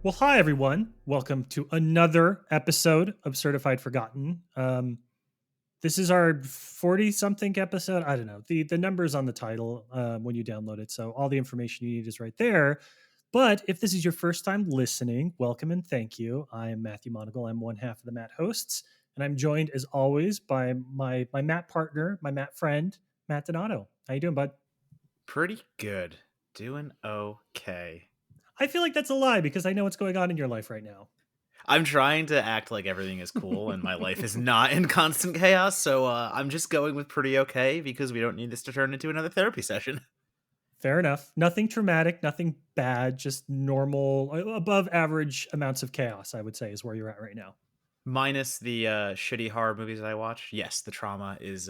Well, hi everyone. Welcome to another episode of Certified Forgotten. This is our 40 something episode. I don't know. The numbers on the title when you download it. So all the information you need is right there. But if this is your first time listening, welcome and thank you. I am Matthew Monagle. I'm one half of the Matt hosts, and I'm joined as always by my Matt partner, my Matt friend, Matt Donato. How you doing, bud? Pretty good. Doing okay. I feel like that's a lie because I know what's going on in your life right now. I'm trying to act like everything is cool and my life is not in constant chaos, so I'm just going with pretty okay because we don't need this to turn into another therapy session. Fair enough. Nothing traumatic, nothing bad, just normal, above average amounts of chaos, I would say, is where you're at right now. Minus the shitty horror movies that I watch. Yes, the trauma is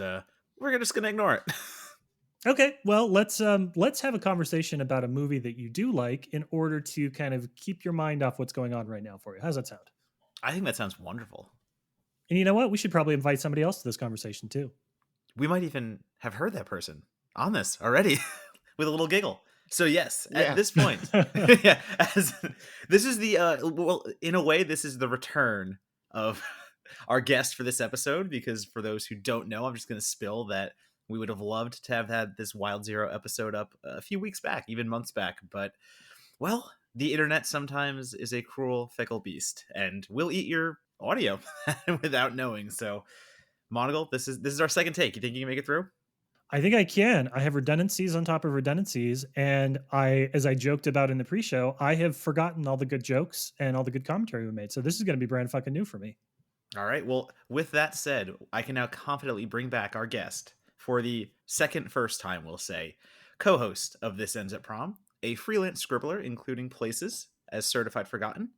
we're just gonna ignore it. Okay, well, let's have a conversation about a movie that you do like in order to kind of keep your mind off what's going on right now for you. How's that sound? I think that sounds wonderful. And you know what? We should probably invite somebody else to this conversation too. We might even have heard that person on this already with a little giggle. So yes, at Yeah. this point, yeah, as this is the well, in a way, this is the return of our guest for this episode. Because for those who don't know, I'm just going to spill that we would have loved to have had this Wild Zero episode up a few weeks back, even months back. But well, the internet sometimes is a cruel, fickle beast, and will eat your audio without knowing. So, Monocle, this is our second take. You think you can make it through? I think I can. I have redundancies on top of redundancies, and as I joked about in the pre-show, I have forgotten all the good jokes and all the good commentary we made. So this is going to be brand fucking new for me. All right. Well, with that said, I can now confidently bring back our guest for the first time, we'll say, co-host of This Ends at Prom, a freelance scribbler, including places as Certified Forgotten,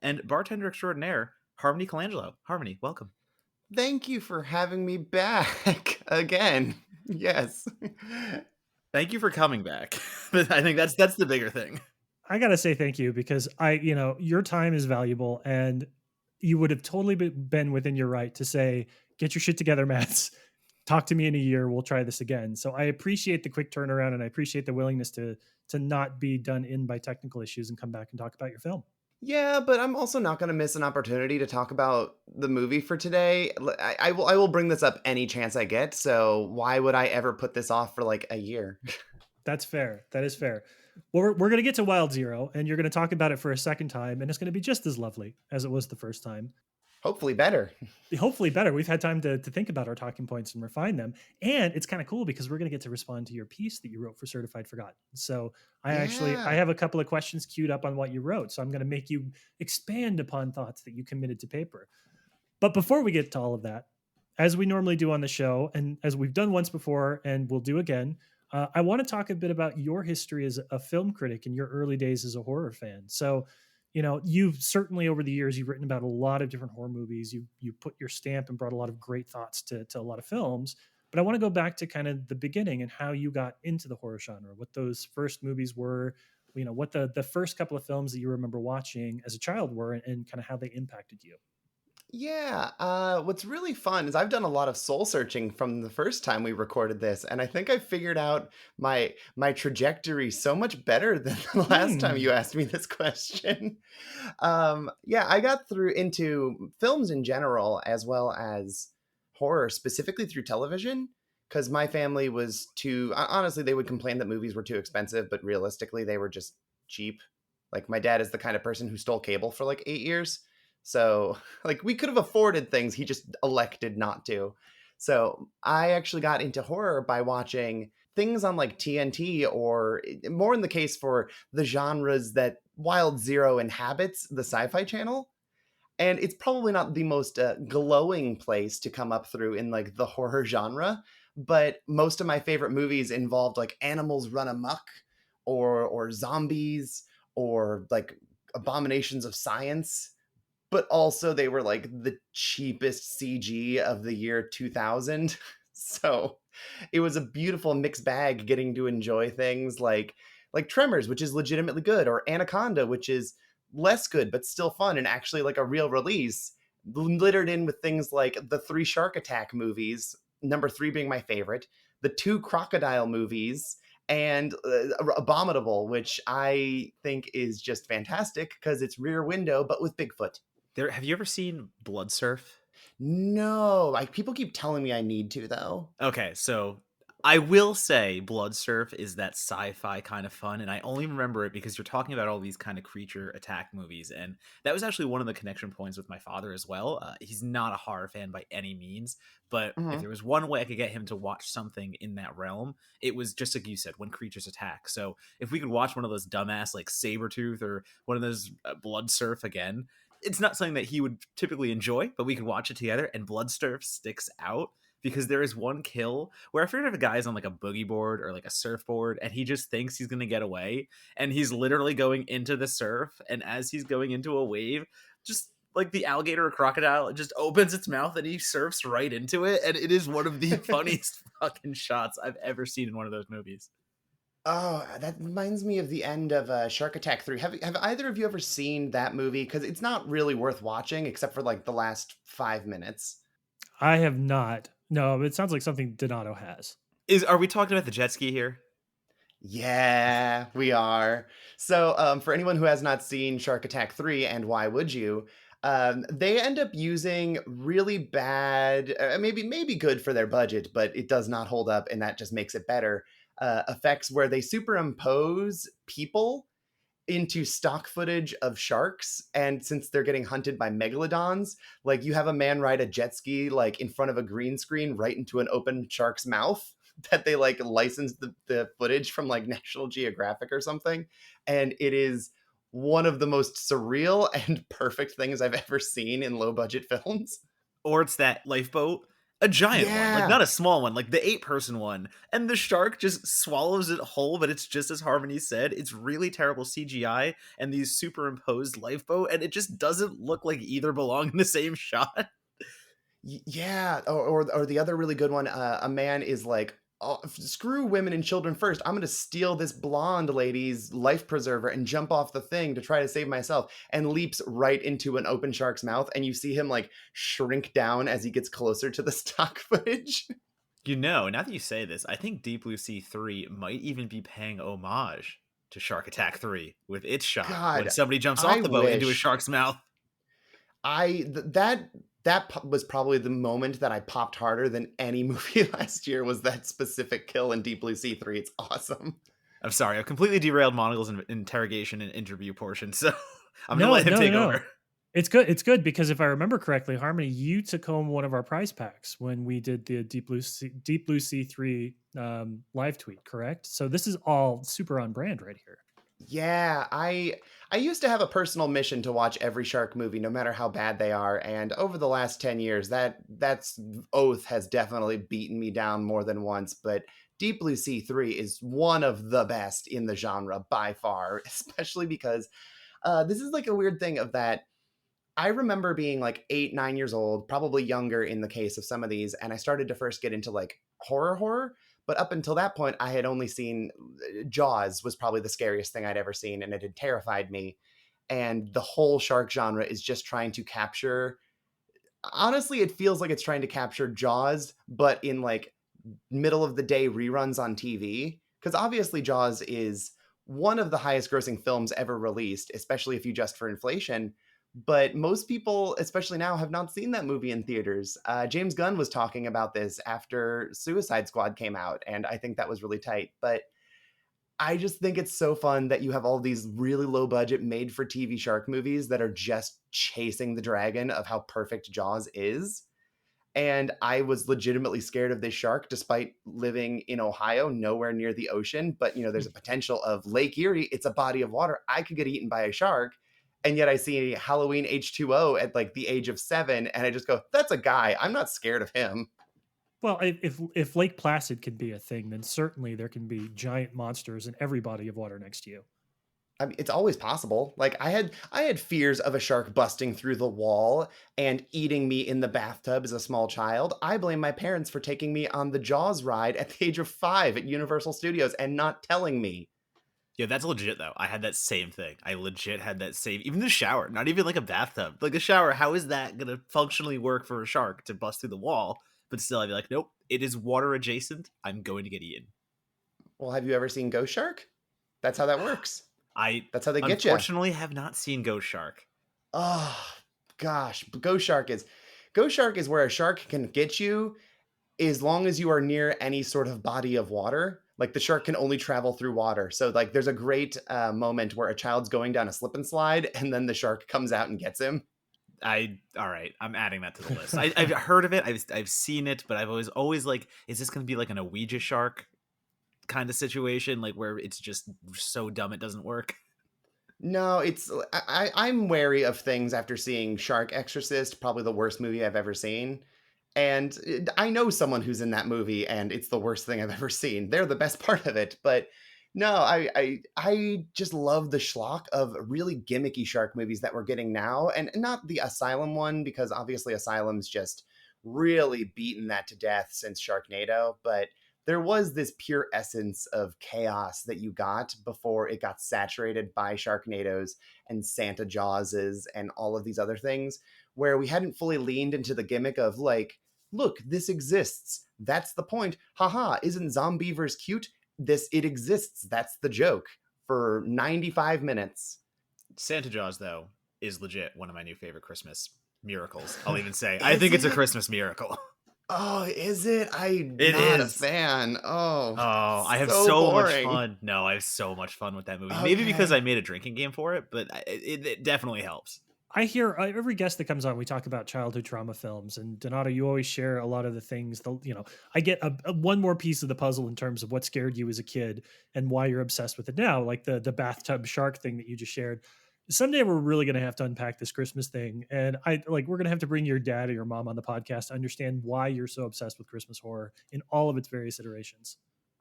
and bartender extraordinaire, Harmony Colangelo. Harmony, welcome. Thank you for having me back again. Yes. Thank you for coming back. I think that's the bigger thing. I gotta say thank you because your time is valuable, and you would have totally been within your right to say, "Get your shit together, Mats. Talk to me in a year. We'll try this again." So I appreciate the quick turnaround, and I appreciate the willingness to not be done in by technical issues and come back and talk about your film. Yeah, but I'm also not going to miss an opportunity to talk about the movie for today. I will bring this up any chance I get. So why would I ever put this off for like a year? That's fair. That is fair. Well, we're going to get to Wild Zero, and you're going to talk about it for a second time, and it's going to be just as lovely as it was the first time. Hopefully better. Hopefully better. We've had time to think about our talking points and refine them. And it's kind of cool because we're going to get to respond to your piece that you wrote for Certified Forgotten. So I Yeah. have a couple of questions queued up on what you wrote. So I'm going to make you expand upon thoughts that you committed to paper. But before we get to all of that, as we normally do on the show, and as we've done once before and we'll do again, I want to talk a bit about your history as a film critic and your early days as a horror fan. So, you've certainly over the years you've written about a lot of different horror movies. You put your stamp and brought a lot of great thoughts to a lot of films. But I want to go back to kind of the beginning and how you got into the horror genre, what those first movies were, what the first couple of films that you remember watching as a child were, and kind of how they impacted you. Yeah, what's really fun is I've done a lot of soul searching from the first time we recorded this, and I think I figured out my trajectory so much better than the last time you asked me this question. Yeah, I got through into films in general as well as horror, specifically through television, because my family was too, honestly, they would complain that movies were too expensive, but realistically, they were just cheap. Like, my dad is the kind of person who stole cable for like 8 years. So, like, we could have afforded things. He just elected not to. So, I actually got into horror by watching things on like TNT, or more in the case for the genres that Wild Zero inhabits, the Sci-Fi Channel. And it's probably not the most glowing place to come up through in like the horror genre, but most of my favorite movies involved like animals run amok, or zombies, or like abominations of science, but also they were like the cheapest CG of the year 2000. So it was a beautiful mixed bag getting to enjoy things like Tremors, which is legitimately good, or Anaconda, which is less good but still fun and actually like a real release, littered in with things like the 3 Shark Attack movies, number 3 being my favorite, the 2 Crocodile movies, and Abominable, which I think is just fantastic because it's Rear Window, but with Bigfoot. Have you ever seen Blood Surf? No, like people keep telling me I need to though. Okay, so I will say Blood Surf is that sci-fi kind of fun, and I only remember it because you're talking about all these kind of creature attack movies, and that was actually one of the connection points with my father as well. He's not a horror fan by any means, but if Mhm. there was one way I could get him to watch something in that realm, it was just like you said, when creatures attack. So if we could watch one of those dumbass like Sabretooth or one of those Blood Surf again, it's not something that he would typically enjoy, but we could watch it together, and Blood Surf sticks out because there is one kill where I figured if a guy's on like a boogie board or like a surfboard and he just thinks he's going to get away and he's literally going into the surf, and as he's going into a wave, just like the alligator or crocodile, it just opens its mouth and he surfs right into it, and it is one of the funniest fucking shots I've ever seen in one of those movies. Oh, that reminds me of the end of Shark Attack 3. Have either of you ever seen that movie? Because it's not really worth watching except for like the last 5 minutes. I have not. No, it sounds like something Donato has. Are we talking about the jet ski here? Yeah, we are. So, for anyone who has not seen Shark Attack 3, and why would you? They end up using really bad, maybe good for their budget, but it does not hold up, and that just makes it better. Effects where they superimpose people into stock footage of sharks, and since they're getting hunted by megalodons, like you have a man ride a jet ski like in front of a green screen right into an open shark's mouth that they like licensed the footage from like National Geographic or something, and it is one of the most surreal and perfect things I've ever seen in low budget films. Or it's that lifeboat, a giant one, like Yeah. not a small one, like the 8-person one, and the shark just swallows it whole, but it's just as Harmony said, it's really terrible CGI and these superimposed lifeboat, and it just doesn't look like either belong in the same shot. Yeah, or the other really good one, a man is like, "Oh, screw women and children first. I'm gonna steal this blonde lady's life preserver and jump off the thing to try to save myself," and leaps right into an open shark's mouth, and you see him like shrink down as he gets closer to the stock footage. You know, now that you say this, I think Deep Blue Sea 3 might even be paying homage to Shark Attack 3 with its shot when God, somebody jumps I off the boat into a wish shark's mouth. was probably the moment that I popped harder than any movie last year. Was that specific kill in Deep Blue Sea 3? It's awesome. I'm sorry, I've completely derailed Monogle's interrogation and interview portion, so I'm going to No, let him no, no, take no. over. It's good. It's good because if I remember correctly, Harmony, you took home one of our prize packs when we did the Deep Blue Sea 3 live tweet, correct? So this is all super on brand right here. Yeah, I used to have a personal mission to watch every shark movie, no matter how bad they are, and over the last 10 years, that's oath has definitely beaten me down more than once. But Deep Blue Sea 3 is one of the best in the genre by far, especially because this is like a weird thing of that. I remember being like 8, 9 years old, probably younger in the case of some of these, and I started to first get into like horror. But up until that point, I had only seen Jaws was probably the scariest thing I'd ever seen, and it had terrified me. And the whole shark genre is just trying to capture. Honestly, it feels like it's trying to capture Jaws, but in like middle of the day reruns on TV. Because obviously, Jaws is one of the highest grossing films ever released, especially if you adjust for inflation. But most people, especially now, have not seen that movie in theaters. James Gunn was talking about this after Suicide Squad came out, and I think that was really tight. But I just think it's so fun that you have all these really low budget made for TV shark movies that are just chasing the dragon of how perfect Jaws is. And I was legitimately scared of this shark despite living in Ohio, nowhere near the ocean. But, there's a potential of Lake Erie. It's a body of water. I could get eaten by a shark. And yet I see Halloween H2O at like the age of 7. And I just go, that's a guy. I'm not scared of him. Well, if Lake Placid can be a thing, then certainly there can be giant monsters in every body of water next to you. I mean, it's always possible. Like I had fears of a shark busting through the wall and eating me in the bathtub as a small child. I blame my parents for taking me on the Jaws ride at the age of 5 at Universal Studios and not telling me. Yeah, that's legit though. I had that same thing. I legit had that same, even the shower, not even like a bathtub, like a shower. How is that going to functionally work for a shark to bust through the wall? But still, I'd be like, nope, it is water adjacent. I'm going to get eaten. Well, have you ever seen Ghost Shark? That's how that works. I That's how they get you. unfortunately have not seen Ghost Shark. Oh gosh, Ghost Shark is where a shark can get you as long as you are near any sort of body of water. Like the shark can only travel through water. So like there's a great moment where a child's going down a slip and slide, and then the shark comes out and gets him. All right, I'm adding that to the list. I've heard of it, I've seen it, but I've always like, is this going to be like an Ouija shark kind of situation, like where it's just so dumb it doesn't work? No, I'm wary of things after seeing Shark Exorcist, probably the worst movie I've ever seen. And I know someone who's in that movie, and it's the worst thing I've ever seen. They're the best part of it, but no, I just love the schlock of really gimmicky shark movies that we're getting now, and not the Asylum one, because obviously Asylum's just really beaten that to death since Sharknado, but there was this pure essence of chaos that you got before it got saturated by Sharknadoes and Santa Jawses and all of these other things, where we hadn't fully leaned into the gimmick of like, look, this exists. That's the point. Haha, isn't Zombievers cute? It exists. That's the joke for 95 minutes. Santa Jaws, though, is legit one of my new favorite Christmas miracles. I'll even say, I Is think it's a it? Christmas miracle. Oh, is it? I'm It not a is. fan. Oh, Oh, I have so so much boring. fun. No, I have so much fun with that movie. Maybe because I Okay. made a drinking game for it, but it definitely helps. I hear every guest that comes on, we talk about childhood trauma films, and Donato, you always share a lot of the things. I get one more piece of the puzzle in terms of what scared you as a kid and why you're obsessed with it now, like the bathtub shark thing that you just shared. Someday we're really going to have to unpack this Christmas thing, and we're going to have to bring your dad or your mom on the podcast to understand why you're so obsessed with Christmas horror in all of its various iterations.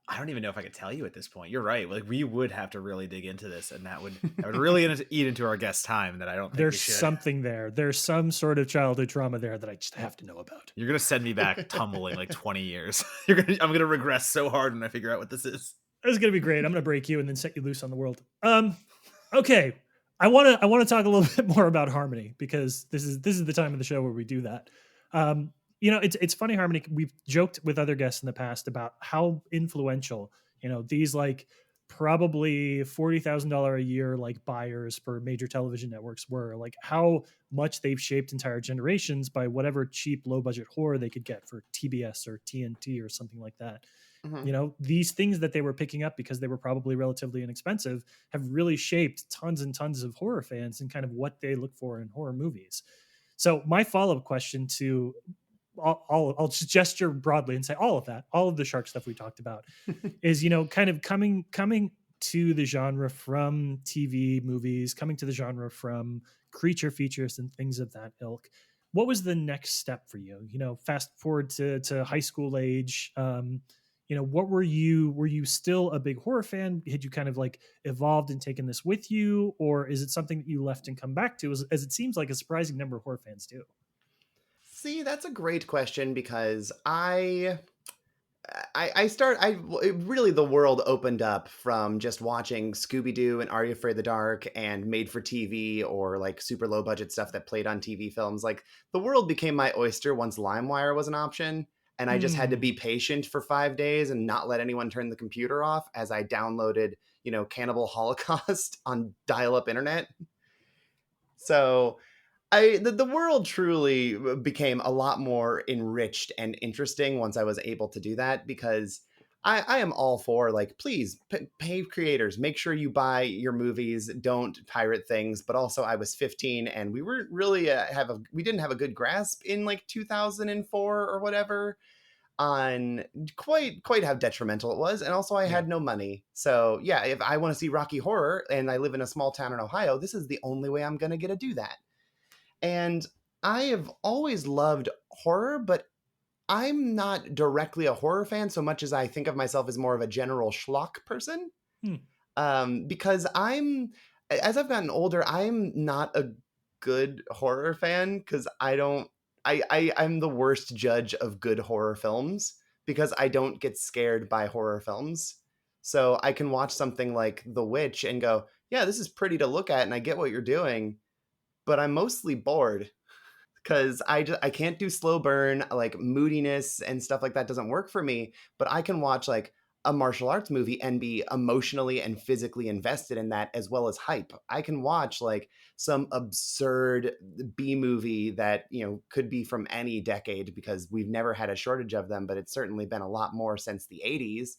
I don't even know if I could tell you at this point. You're right. Like we would have to really dig into this, and that would really eat into our guest time that I don't think we There's should. something there. There's some sort of childhood trauma there that I just have to know about. You're gonna send me back tumbling like 20 years. I'm gonna regress so hard when I figure out what this is. This is gonna be great. I'm gonna break you and then set you loose on the world. Okay. I wanna talk a little bit more about Harmony because this is the time of the show where we do that. It's funny, Harmony. We've joked with other guests in the past about how influential, these like probably $40,000 a year like buyers for major television networks were, like how much they've shaped entire generations by whatever cheap low budget horror they could get for TBS or TNT or something like that. Mhm. These things that they were picking up because they were probably relatively inexpensive have really shaped tons and tons of horror fans and kind of what they look for in horror movies. So my follow-up question to I'll just gesture broadly and say all of that, all of the shark stuff we talked about is, kind of coming to the genre from TV movies, coming to the genre from creature features and things of that ilk. What was the next step for you? Fast forward to high school age. What were you still a big horror fan? Had you kind of like evolved and taken this with you, or is it something that you left and come back to, as it seems like a surprising number of horror fans do? See, that's a great question because I start I it really the world opened up from just watching Scooby Doo and Are You Afraid of the Dark and made for TV or like super low budget stuff that played on TV films. Like the world became my oyster once LimeWire was an option, and I just had to be Hmm. patient for 5 days and not let anyone turn the computer off as I downloaded Cannibal Holocaust on dial-up internet. So the world truly became a lot more enriched and interesting once I was able to do that because I am all for like please pay creators, make sure you buy your movies, don't pirate things. But also I was 15 and we weren't really we didn't have a good grasp in like 2004 or whatever on quite how detrimental it was, and also I Yeah. had no money. So yeah, if I want to see Rocky Horror and I live in a small town in Ohio, this is the only way I'm gonna get to do that. And I have always loved horror, but I'm not directly a horror fan so much as I think of myself as more of a general schlock person. Hmm. Because as I've gotten older, I'm not a good horror fan because I don't, I'm the worst judge of good horror films because I don't get scared by horror films. So I can watch something like The Witch and go, yeah, this is pretty to look at and I get what you're doing, but I'm mostly bored because I can't do slow burn, like moodiness and stuff like that doesn't work for me. But I can watch like a martial arts movie and be emotionally and physically invested in that, as well as hype. I can watch like some absurd B movie that, you know, could be from any decade, because we've never had a shortage of them, but it's certainly been a lot more since the 80s.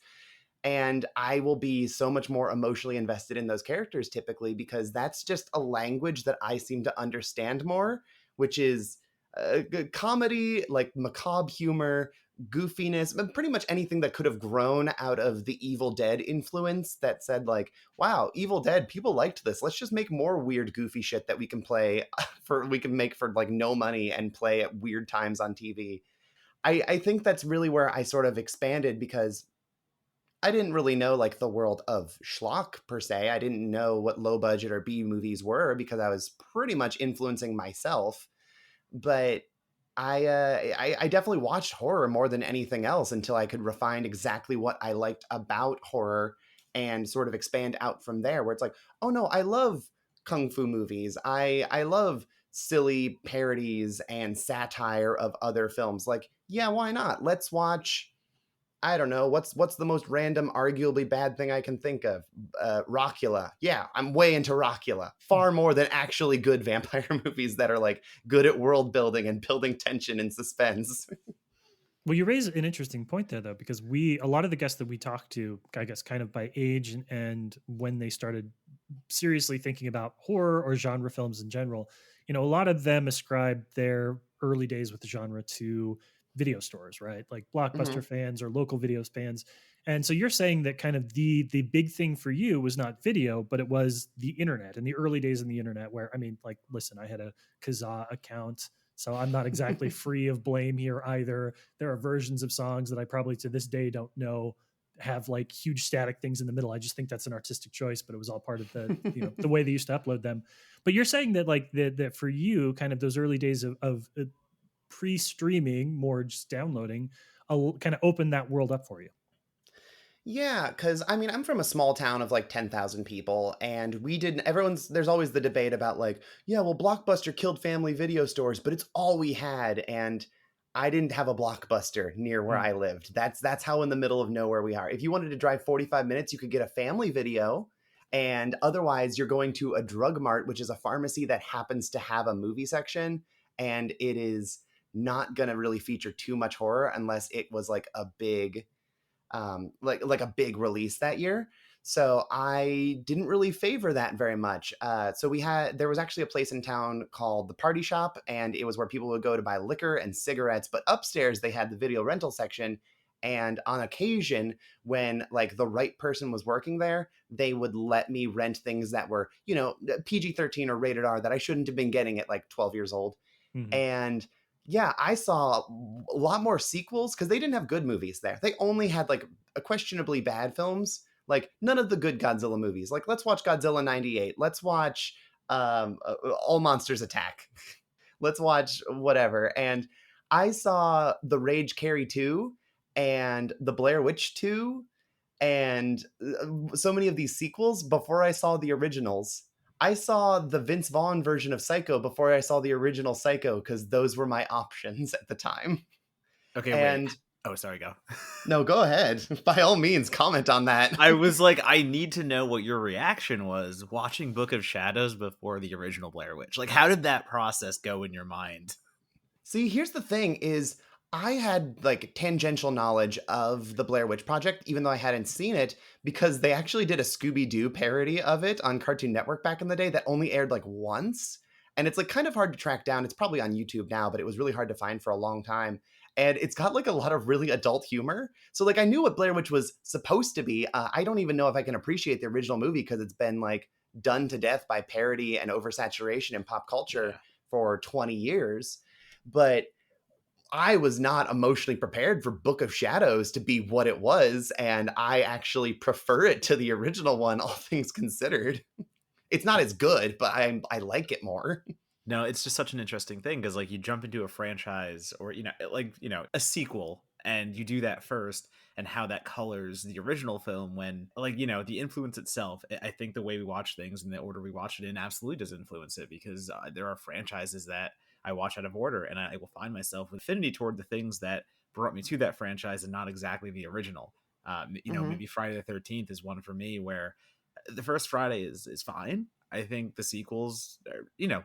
And I will be so much more emotionally invested in those characters typically, because that's just a language that I seem to understand more, which is comedy, like macabre humor, goofiness, but pretty much anything that could have grown out of the Evil Dead influence, that said like, wow, Evil Dead, people liked this. Let's just make more weird, goofy shit that we can play we can make for like no money and play at weird times on TV. I think that's really where I sort of expanded, because I didn't really know like the world of schlock per se. I didn't know what low budget or B movies were, because I was pretty much influencing myself. But I definitely watched horror more than anything else until I could refine exactly what I liked about horror and sort of expand out from there. Where it's like, oh no, I love kung fu movies. I love silly parodies and satire of other films. Like, yeah, why not? Let's watch, I don't know, what's the most random, arguably bad thing I can think of? Rockula. Yeah, I'm way into Rockula. Far more than actually good vampire movies that are like good at world building and building tension and suspense. Well, you raise an interesting point there, though, because a lot of the guests that we talked to, I guess, kind of by age and when they started seriously thinking about horror or genre films in general, you know, a lot of them ascribe their early days with the genre to video stores, right? Like Blockbuster Mhm. fans or local videos fans. And so you're saying that kind of the big thing for you was not video, but it was the internet and the early days in the internet where, I mean, like, listen, I had a Kazaa account, so I'm not exactly free of blame here either. There are versions of songs that I probably to this day don't know have like huge static things in the middle. I just think that's an artistic choice, but it was all part of the, you know, the way they used to upload them. But you're saying that like that for you, kind of those early days of pre-streaming, more just downloading, kind of opened that world up for you. Yeah, because I mean, I'm from a small town of like 10,000 people, and we didn't, there's always the debate about like, yeah, well, Blockbuster killed family video stores, but it's all we had. And I didn't have a Blockbuster near where Mm. I lived. That's how in the middle of nowhere we are. If you wanted to drive 45 minutes, you could get a family video. And otherwise, you're going to a drug mart, which is a pharmacy that happens to have a movie section. And it is not going to really feature too much horror unless it was like a big like a big release that year. So I didn't really favor that very much. So there was actually a place in town called the Party Shop, and it was where people would go to buy liquor and cigarettes. But upstairs they had the video rental section, and on occasion, when like the right person was working there, they would let me rent things that were, you know, PG-13 or rated R that I shouldn't have been getting at like 12 years old. Mhm. And yeah, I saw a lot more sequels because they didn't have good movies there. They only had like a questionably bad films, like none of the good Godzilla movies. Like, let's watch Godzilla 98. Let's watch All Monsters Attack. Let's watch whatever. And I saw The Rage Carrie 2 and The Blair Witch 2 and so many of these sequels before I saw the originals. I saw the Vince Vaughn version of Psycho before I saw the original Psycho, because those were my options at the time. Okay, wait. And Oh, sorry, go. no, go ahead. By all means, comment on that. I was like, I need to know what your reaction was watching Book of Shadows before the original Blair Witch. Like, how did that process go in your mind? See, here's the thing is I had like tangential knowledge of the Blair Witch Project, even though I hadn't seen it, because they actually did a Scooby-Doo parody of it on Cartoon Network back in the day that only aired like once. And it's like kind of hard to track down. It's probably on YouTube now, but it was really hard to find for a long time. And it's got like a lot of really adult humor. So like I knew what Blair Witch was supposed to be. I don't even know if I can appreciate the original movie because it's been like done to death by parody and oversaturation in pop culture Yeah. for 20 years. But I was not emotionally prepared for Book of Shadows to be what it was, and I actually prefer it to the original one, all things considered. It's not as good, but I like it more. No, it's just such an interesting thing because, like, you jump into a franchise or, like, a sequel and you do that first and how that colors the original film when, like, the influence itself. I think the way we watch things and the order we watch it in absolutely does influence it because there are franchises that I watch out of order and I will find myself with affinity toward the things that brought me to that franchise and not exactly the original. Mhm. Maybe Friday the 13th is one for me where the first Friday is fine. I think the sequels,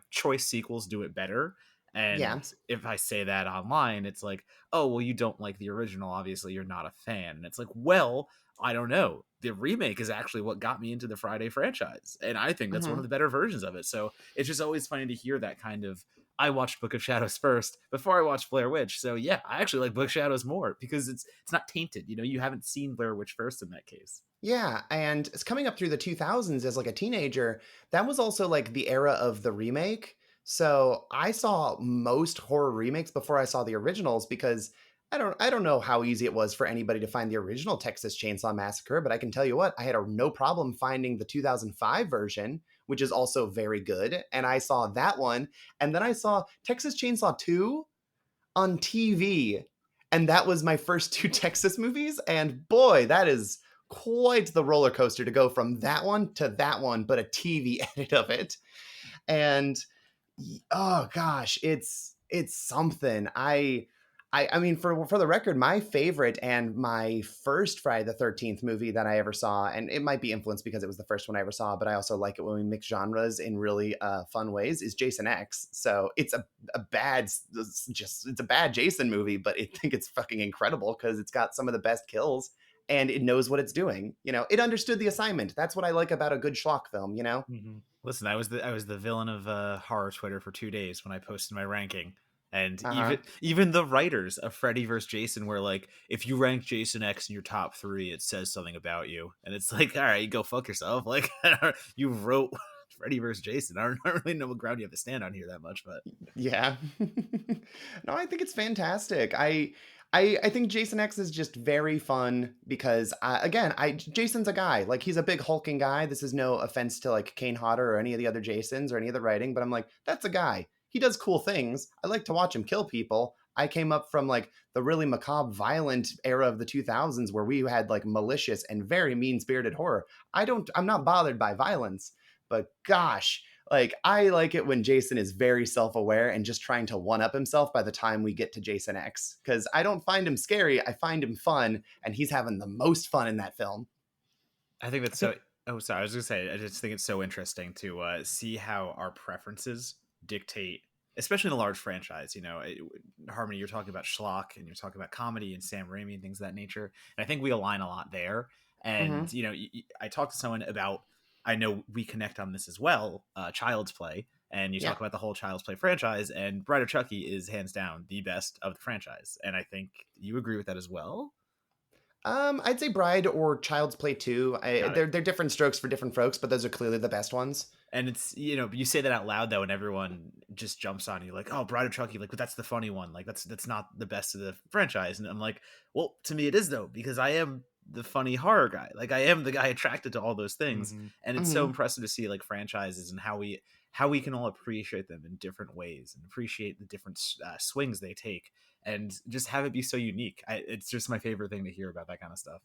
choice sequels do it better. Yeah. And if I say that online, it's like, oh, well, you don't like the original. Obviously, you're not a fan. And it's like, well, I don't know. The remake is actually what got me into the Friday franchise. And I think that's one of Mhm. the better versions of it. So it's just always funny to hear that kind of. I watched Book of Shadows first before I watched Blair Witch. So yeah, I actually like Book of Shadows more because it's not tainted. You haven't seen Blair Witch first in that case. Yeah, and it's coming up through the 2000s as like a teenager. That was also like the era of the remake. So I saw most horror remakes before I saw the originals because I don't know how easy it was for anybody to find the original Texas Chainsaw Massacre, but I can tell you what, I had no problem finding the 2005 version, which is also very good, and I saw that one, and then I saw Texas Chainsaw 2 on TV. And that was my first two Texas movies. And boy, that is quite the roller coaster to go from that one to that one, but a TV edit of it. And oh gosh, it's something. I mean, for the record, my favorite and my first Friday the 13th movie that I ever saw, and it might be influenced because it was the first one I ever saw, but I also like it when we mix genres in really fun ways, is Jason X. So it's a bad, it's a bad Jason movie, but I think it's fucking incredible because it's got some of the best kills and it knows what it's doing. It understood the assignment. That's what I like about a good schlock film. Mhm. Listen, I was the villain of horror Twitter for 2 days when I posted my ranking, and Uh-huh. even the writers of Freddy vs. Jason were like, if you rank Jason X in your top three, it says something about you, and it's like, all right, go fuck yourself. Like you wrote Freddy vs. Jason. I don't really know what ground you have to stand on here that much, but Yeah. No, I think it's fantastic. I think Jason X is just very fun because again, Jason's a guy. Like he's a big hulking guy. This is no offense to like Kane Hodder or any of the other Jasons or any of the writing, but I'm like, that's a guy. He does cool things. I like to watch him kill people. I came up from like the really macabre, violent era of the 2000s where we had like malicious and very mean-spirited horror. I'm not bothered by violence, but gosh, like I like it when Jason is very self-aware and just trying to one up himself by the time we get to Jason X, because I don't find him scary, I find him fun, and he's having the most fun in that film. I think that's So so. Oh, sorry. I was gonna say. I just think it's so interesting to see how our preferences dictate, especially in a large franchise. Harmony, you're talking about schlock, and you're talking about comedy and Sam Raimi and things of that nature. And I think we align a lot there. Mm-hmm. And I talked to someone about. I know we connect on this as well. Child's Play, and you Yeah. talk about the whole Child's Play franchise, and Bride of Chucky is hands down the best of the franchise. And I think you agree with that as well. I'd say Bride or Child's Play 2. Got it. They're different strokes for different folks, but those are clearly the best ones. And it's you say that out loud though, and everyone just jumps on you like, "Oh, Bride of Chucky, like, but that's the funny one. Like, that's not the best of the franchise." And I'm like, "Well, to me, it is though, because I am the funny horror guy. Like, I am the guy attracted to all those things, mhm. and it's so Mm-hmm. impressive to see like franchises and how we can all appreciate them in different ways and appreciate the different swings they take, and just have it be so unique. It's just my favorite thing to hear about that kind of stuff.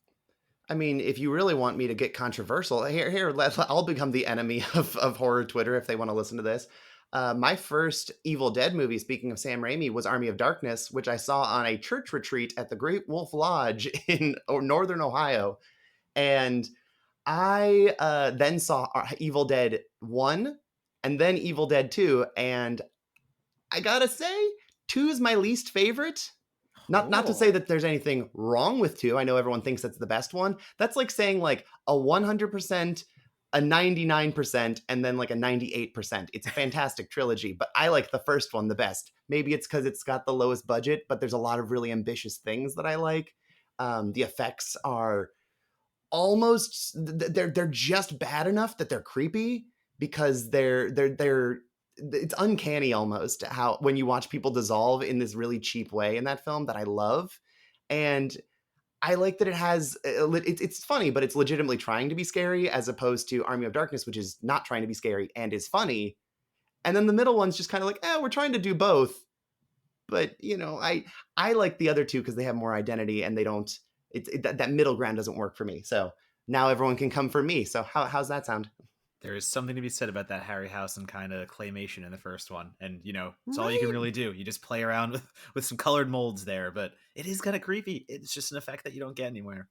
I mean, if you really want me to get controversial, I'll become the enemy of horror Twitter if they want to listen to this. My first Evil Dead movie, speaking of Sam Raimi, was Army of Darkness, which I saw on a church retreat at the Great Wolf Lodge in northern Ohio. And I then saw Evil Dead 1 and then Evil Dead 2. And I gotta say, 2 is my least favorite. Not to say Oh, that there's anything wrong with 2. I know everyone thinks that's the best one. That's like saying like a 100%, a 99%, and then like a 98%. It's a fantastic trilogy, but I like the first one the best. Maybe it's because it's got the lowest budget, but there's a lot of really ambitious things that I like. The effects are almost they're just bad enough that they're creepy because they're it's uncanny almost how when you watch people dissolve in this really cheap way in that film that I love. And I like that it has it's funny, but it's legitimately trying to be scary as opposed to Army of Darkness, which is not trying to be scary and is funny. And then the middle one's just kind of like, we're trying to do both. But I like the other two because they have more identity and they don't. That middle ground doesn't work for me. So now everyone can come for me. So how's that sound? there is something to be said about that Harryhausen kind of claymation in the first one, and it's all you can Right. really do. You just play around with some colored molds there, but it is kind of creepy. It's just an effect that you don't get anywhere.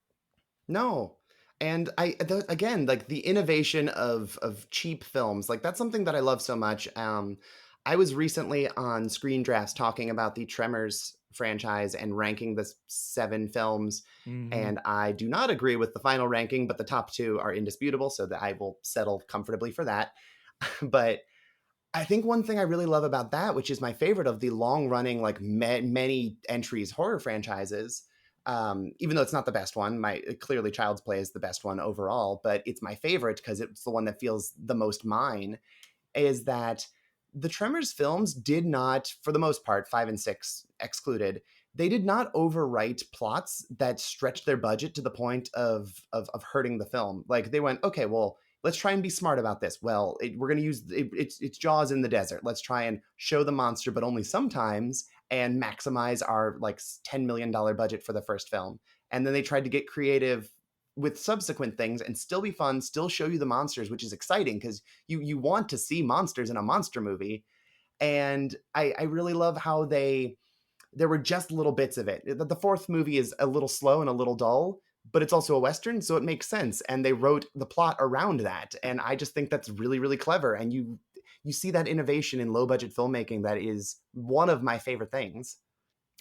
No. And again, like the innovation of cheap films, like that's something that I love so much. I was recently on Screen Drafts talking about the Tremors franchise and ranking the 7 films. Hmm. And I do not agree with the final ranking, but the top 2 are indisputable, so that I will settle comfortably for that. But I think one thing I really love about that, which is my favorite of the long running, like many entries horror franchises, even though it's not the best one, my clearly Child's Play is the best one overall, but it's my favorite because it's the one that feels the most mine, is that the Tremors films did not, for the most part, 5 and 6 excluded, they did not overwrite plots that stretched their budget to the point of hurting the film. Like they went, okay, well, let's try and be smart about this. Well, we're going to use it's Jaws in the desert. Let's try and show the monster, but only sometimes, and maximize our like $10 million budget for the first film. And then they tried to get creative with subsequent things and still be fun, still show you the monsters, which is exciting because you want to see monsters in a monster movie. And I really love how there were just little bits of it. The fourth movie is a little slow and a little dull, but it's also a Western, so it makes sense. And they wrote the plot around that. And I just think that's really, really clever. And you see that innovation in low budget filmmaking that is one of my favorite things.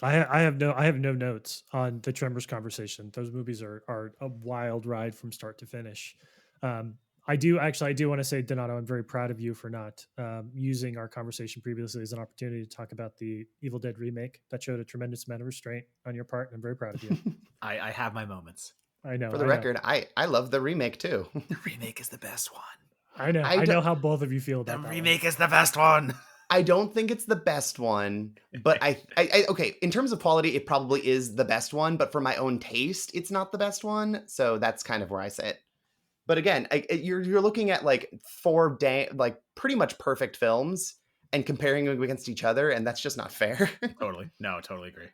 I have no notes on the Tremors conversation. Those movies are a wild ride from start to finish. Um, I do want to say, Donato, I'm very proud of you for not using our conversation previously as an opportunity to talk about the Evil Dead remake. That showed a tremendous amount of restraint on your part, and I'm very proud of you. I have my moments. For the I know, record, I love the remake too. The remake is the best one. I I do, know how both of you feel The about that one. remake is the best one. I don't think it's the best one, but okay, in terms of quality, it probably is the best one, but for my own taste, it's not the best one. So that's kind of where I sit. But again, you're looking at like 4 like pretty much perfect films and comparing them against each other, and that's just not fair. Totally. No, totally agree.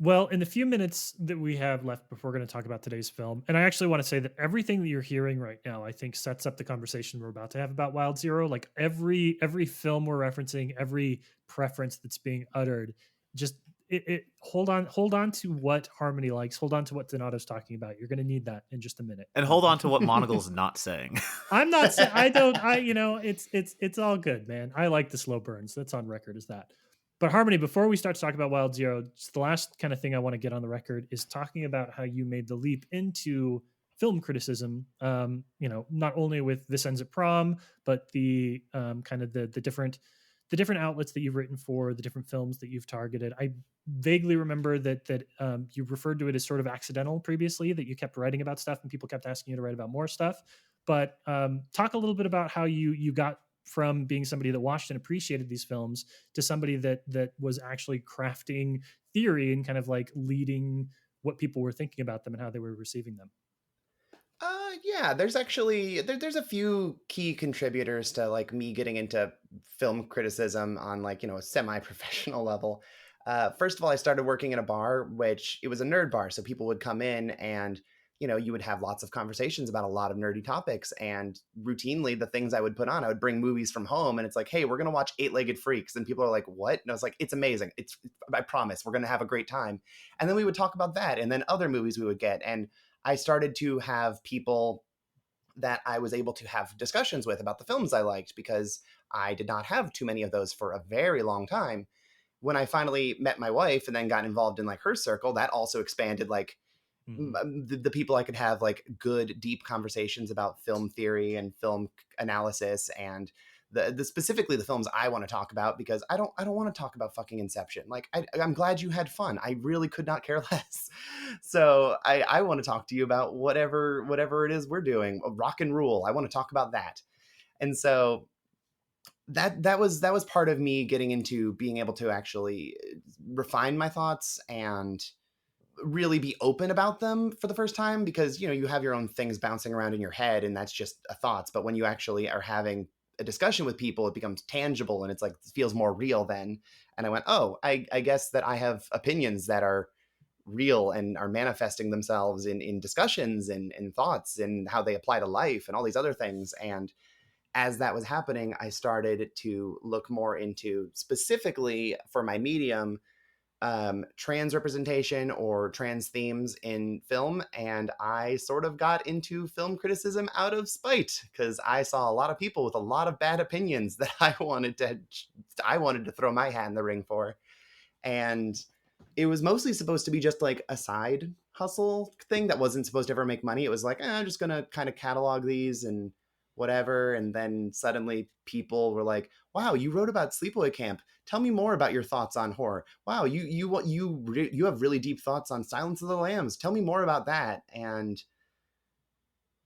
Well, in the few minutes that we have left before we're going to talk about today's film, and I actually want to say that everything that you're hearing right now, I think sets up the conversation we're about to have about Wild Zero. Like every film we're referencing, every preference that's being uttered, just hold on to what Harmony likes, hold on to what Donato's talking about. You're going to need that in just a minute. And hold on to what Monogle's not saying. I'm not saying I don't. You know, it's all good, man. I like the slow burns. That's on record as that. But Harmony, before we start to talk about Wild Zero, just the last kind of thing I want to get on the record is talking about how you made the leap into film criticism. You know, not only with This Ends at Prom, but the kind of the different outlets that you've written for, the different films that you've targeted. I vaguely remember that you referred to it as sort of accidental previously, that you kept writing about stuff and people kept asking you to write about more stuff. But talk a little bit about how you got from being somebody that watched and appreciated these films to somebody that was actually crafting theory and kind of like leading what people were thinking about them and how they were receiving them. Yeah, there's actually there's a few key contributors to like me getting into film criticism on like a semi-professional level. First of all, I started working in a bar, which it was a nerd bar, so people would come in and you would have lots of conversations about a lot of nerdy topics. And routinely, the things I would put on, I would bring movies from home, and it's like, hey, we're gonna watch Eight-Legged Freaks, and people are like, what? And I was like, it's amazing. I promise, we're gonna have a great time. And then we would talk about that, and then other movies we would get, and I started to have people that I was able to have discussions with about the films I liked because I did not have too many of those for a very long time. When I finally met my wife and then got involved in like her circle, that also expanded like Mm-hmm. the people I could have like good, deep conversations about film theory and film analysis and the specifically the films I want to talk about because I don't want to talk about fucking Inception. Like I'm glad you had fun. I really could not care less. So I want to talk to you about whatever it is we're doing. Rock and rule. I want to talk about that. And so that was part of me getting into being able to actually refine my thoughts and really be open about them for the first time because you have your own things bouncing around in your head and that's just thoughts, but when you actually are having a discussion with people it becomes tangible and it's like it feels more real then. And I went, oh, I guess that I have opinions that are real and are manifesting themselves in discussions and thoughts and how they apply to life and all these other things. And as that was happening I started to look more into specifically for my medium trans representation or trans themes in film, and I sort of got into film criticism out of spite because I saw a lot of people with a lot of bad opinions that I wanted to throw my hat in the ring for. And it was mostly supposed to be just like a side hustle thing that wasn't supposed to ever make money. It was like, I'm just going to kind of catalog these and whatever. And then suddenly people were like, wow, you wrote about Sleepaway Camp. Tell me more about your thoughts on horror. Wow, you have really deep thoughts on Silence of the Lambs. Tell me more about that. And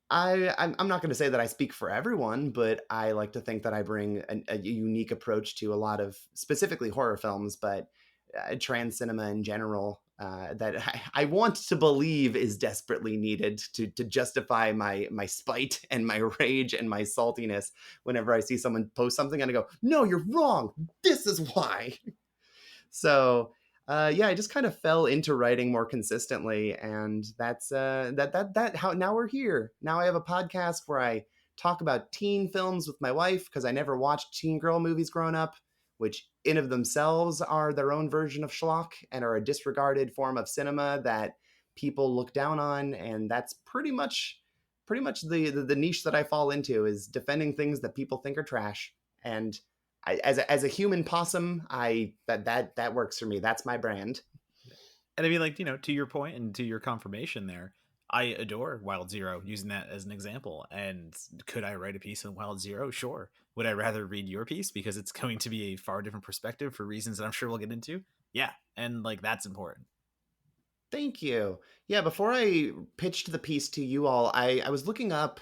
I'm not going to say that I speak for everyone, but I like to think that I bring a unique approach to a lot of specifically horror films, but trans cinema in general, that I want to believe is desperately needed to justify my spite and my rage and my saltiness whenever I see someone post something and I go, no, you're wrong. This is why. So yeah, I just kind of fell into writing more consistently, and that's that how now we're here. Now I have a podcast where I talk about teen films with my wife because I never watched teen girl movies growing up, which in of themselves are their own version of schlock and are a disregarded form of cinema that people look down on, and that's pretty much the niche that I fall into, is defending things that people think are trash. And as a human possum, that works for me. That's my brand. And I mean, like, to your point and to your confirmation there, I adore Wild Zero, using that as an example. And could I write a piece on Wild Zero? Sure. Would I rather read your piece because it's going to be a far different perspective for reasons that I'm sure we'll get into? Yeah. And like, that's important. Thank you. Yeah, before I pitched the piece to you all, I was looking up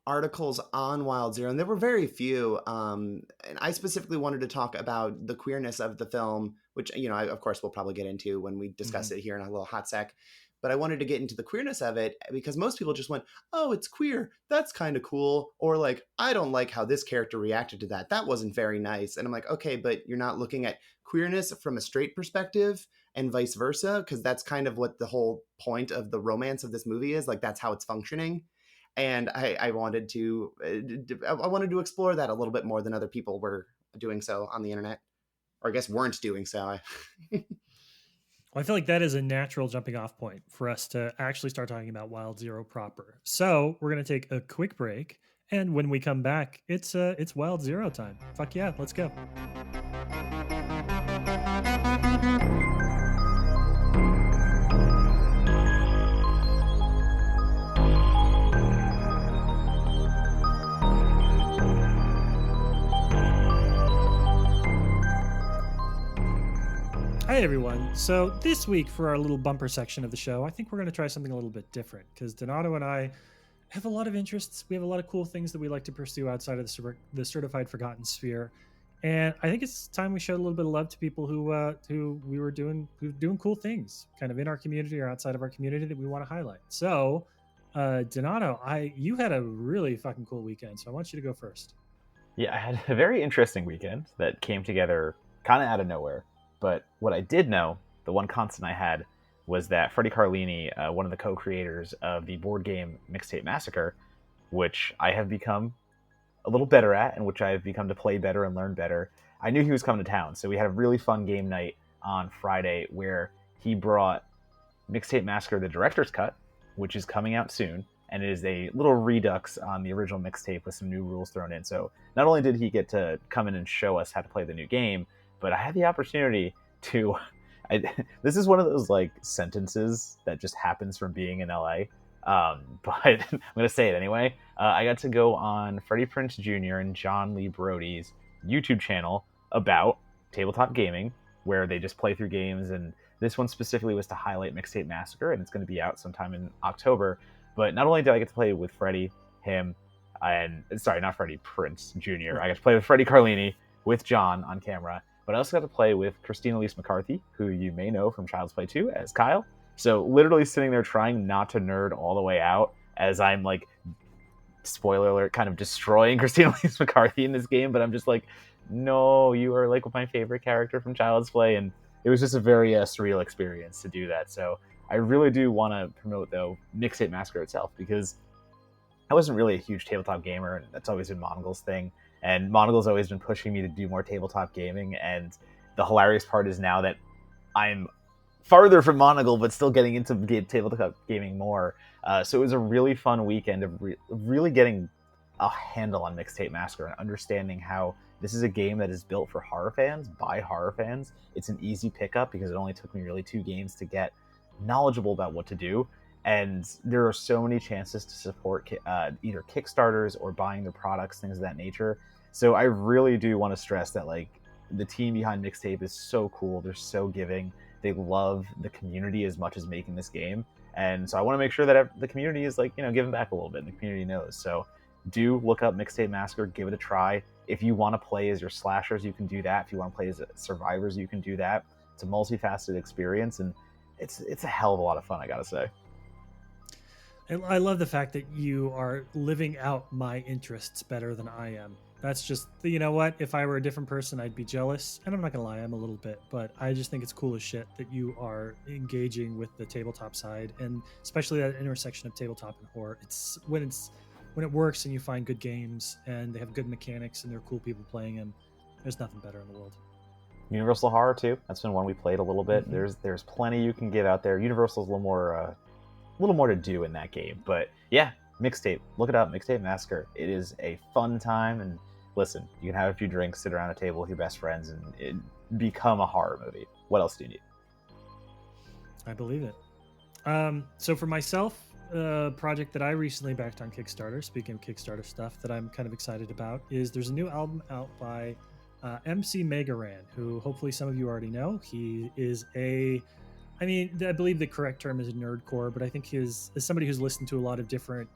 articles on Wild Zero, and there were very few. And I specifically wanted to talk about the queerness of the film, which, of course, we'll probably get into when we discuss it here in a little hot sec. But I wanted to get into the queerness of it because most people just went, oh, it's queer. That's kind of cool. Or like, I don't like how this character reacted to that. That wasn't very nice. And I'm like, okay, but you're not looking at queerness from a straight perspective and vice versa, because that's kind of what the whole point of the romance of this movie is. Like, that's how it's functioning. And I wanted to explore that a little bit more than other people were doing so on the internet, or I guess weren't doing so. I feel like that is a natural jumping off point for us to actually start talking about Wild Zero proper. So we're going to take a quick break. And when we come back, it's Wild Zero time. Fuck yeah, let's go. Hi, everyone. So this week for our little bumper section of the show, I think we're going to try something a little bit different because Donato and I have a lot of interests. We have a lot of cool things that we like to pursue outside of the certified forgotten sphere. And I think it's time we showed a little bit of love to people who we were doing cool things kind of in our community or outside of our community that we want to highlight. So, Donato, you had a really fucking cool weekend. So I want you to go first. Yeah, I had a very interesting weekend that came together kind of out of nowhere. But what I did know, the one constant I had, was that Freddie Carlini, one of the co-creators of the board game Mixtape Massacre, which I have become a little better at, and which I've become to play better and learn better, I knew he was coming to town. So we had a really fun game night on Friday where he brought Mixtape Massacre, the director's cut, which is coming out soon. And it is a little redux on the original mixtape with some new rules thrown in. So not only did he get to come in and show us how to play the new game, but I had the opportunity to... this is one of those like sentences that just happens from being in LA. But I'm going to say it anyway. I got to go on Freddie Prinze Jr. and John Lee Brody's YouTube channel about tabletop gaming, where they just play through games. And this one specifically was to highlight Mixtape Massacre, and it's going to be out sometime in October. But not only did I get to play with Freddie, not Freddie Prinze Jr. I got to play with Freddie Carlini, with John on camera. But I also got to play with Christine Elise McCarthy, who you may know from Child's Play 2 as Kyle. So literally sitting there trying not to nerd all the way out as I'm like, spoiler alert, kind of destroying Christine Elise McCarthy in this game. But I'm just like, no, you are like my favorite character from Child's Play. And it was just a very surreal experience to do that. So I really do want to promote, though, Mixtape Massacre itself, because I wasn't really a huge tabletop gamer, and that's always been Mongols' thing. And Mongols always been pushing me to do more tabletop gaming. And the hilarious part is now that I'm farther from Monocle, but still getting into tabletop gaming more. So it was a really fun weekend of really getting a handle on Mixtape Massacre and understanding how this is a game that is built for horror fans, by horror fans. It's an easy pickup because it only took me really 2 games to get knowledgeable about what to do. And there are so many chances to support either Kickstarters or buying their products, things of that nature. So I really do want to stress that like the team behind Mixtape is so cool. They're so giving. They love the community as much as making this game. And so I want to make sure that the community is like, giving back a little bit and the community knows. So do look up Mixtape Massacre, give it a try. If you want to play as your slashers, you can do that. If you want to play as survivors, you can do that. It's a multifaceted experience, and it's a hell of a lot of fun, I gotta say. I love the fact that you are living out my interests better than I am. That's just, you know what? If I were a different person, I'd be jealous. And I'm not going to lie, I'm a little bit. But I just think it's cool as shit that you are engaging with the tabletop side. And especially that intersection of tabletop and horror. It's when it works and you find good games and they have good mechanics and they're cool people playing them, there's nothing better in the world. Universal Horror, too. That's been one we played a little bit. Mm-hmm. There's plenty you can get out there. Universal's a little more to do in that game. But yeah, Mixtape. Look it up, Mixtape Massacre. It is a fun time, and listen, you can have a few drinks, sit around a table with your best friends, and it become a horror movie. What else do you need? I believe it. So for myself, a project that I recently backed on Kickstarter, speaking of Kickstarter stuff that I'm kind of excited about, is there's a new album out by MC Megaran, who hopefully some of you already know. He is I believe the correct term is a nerdcore, but I think as somebody who's listened to a lot of different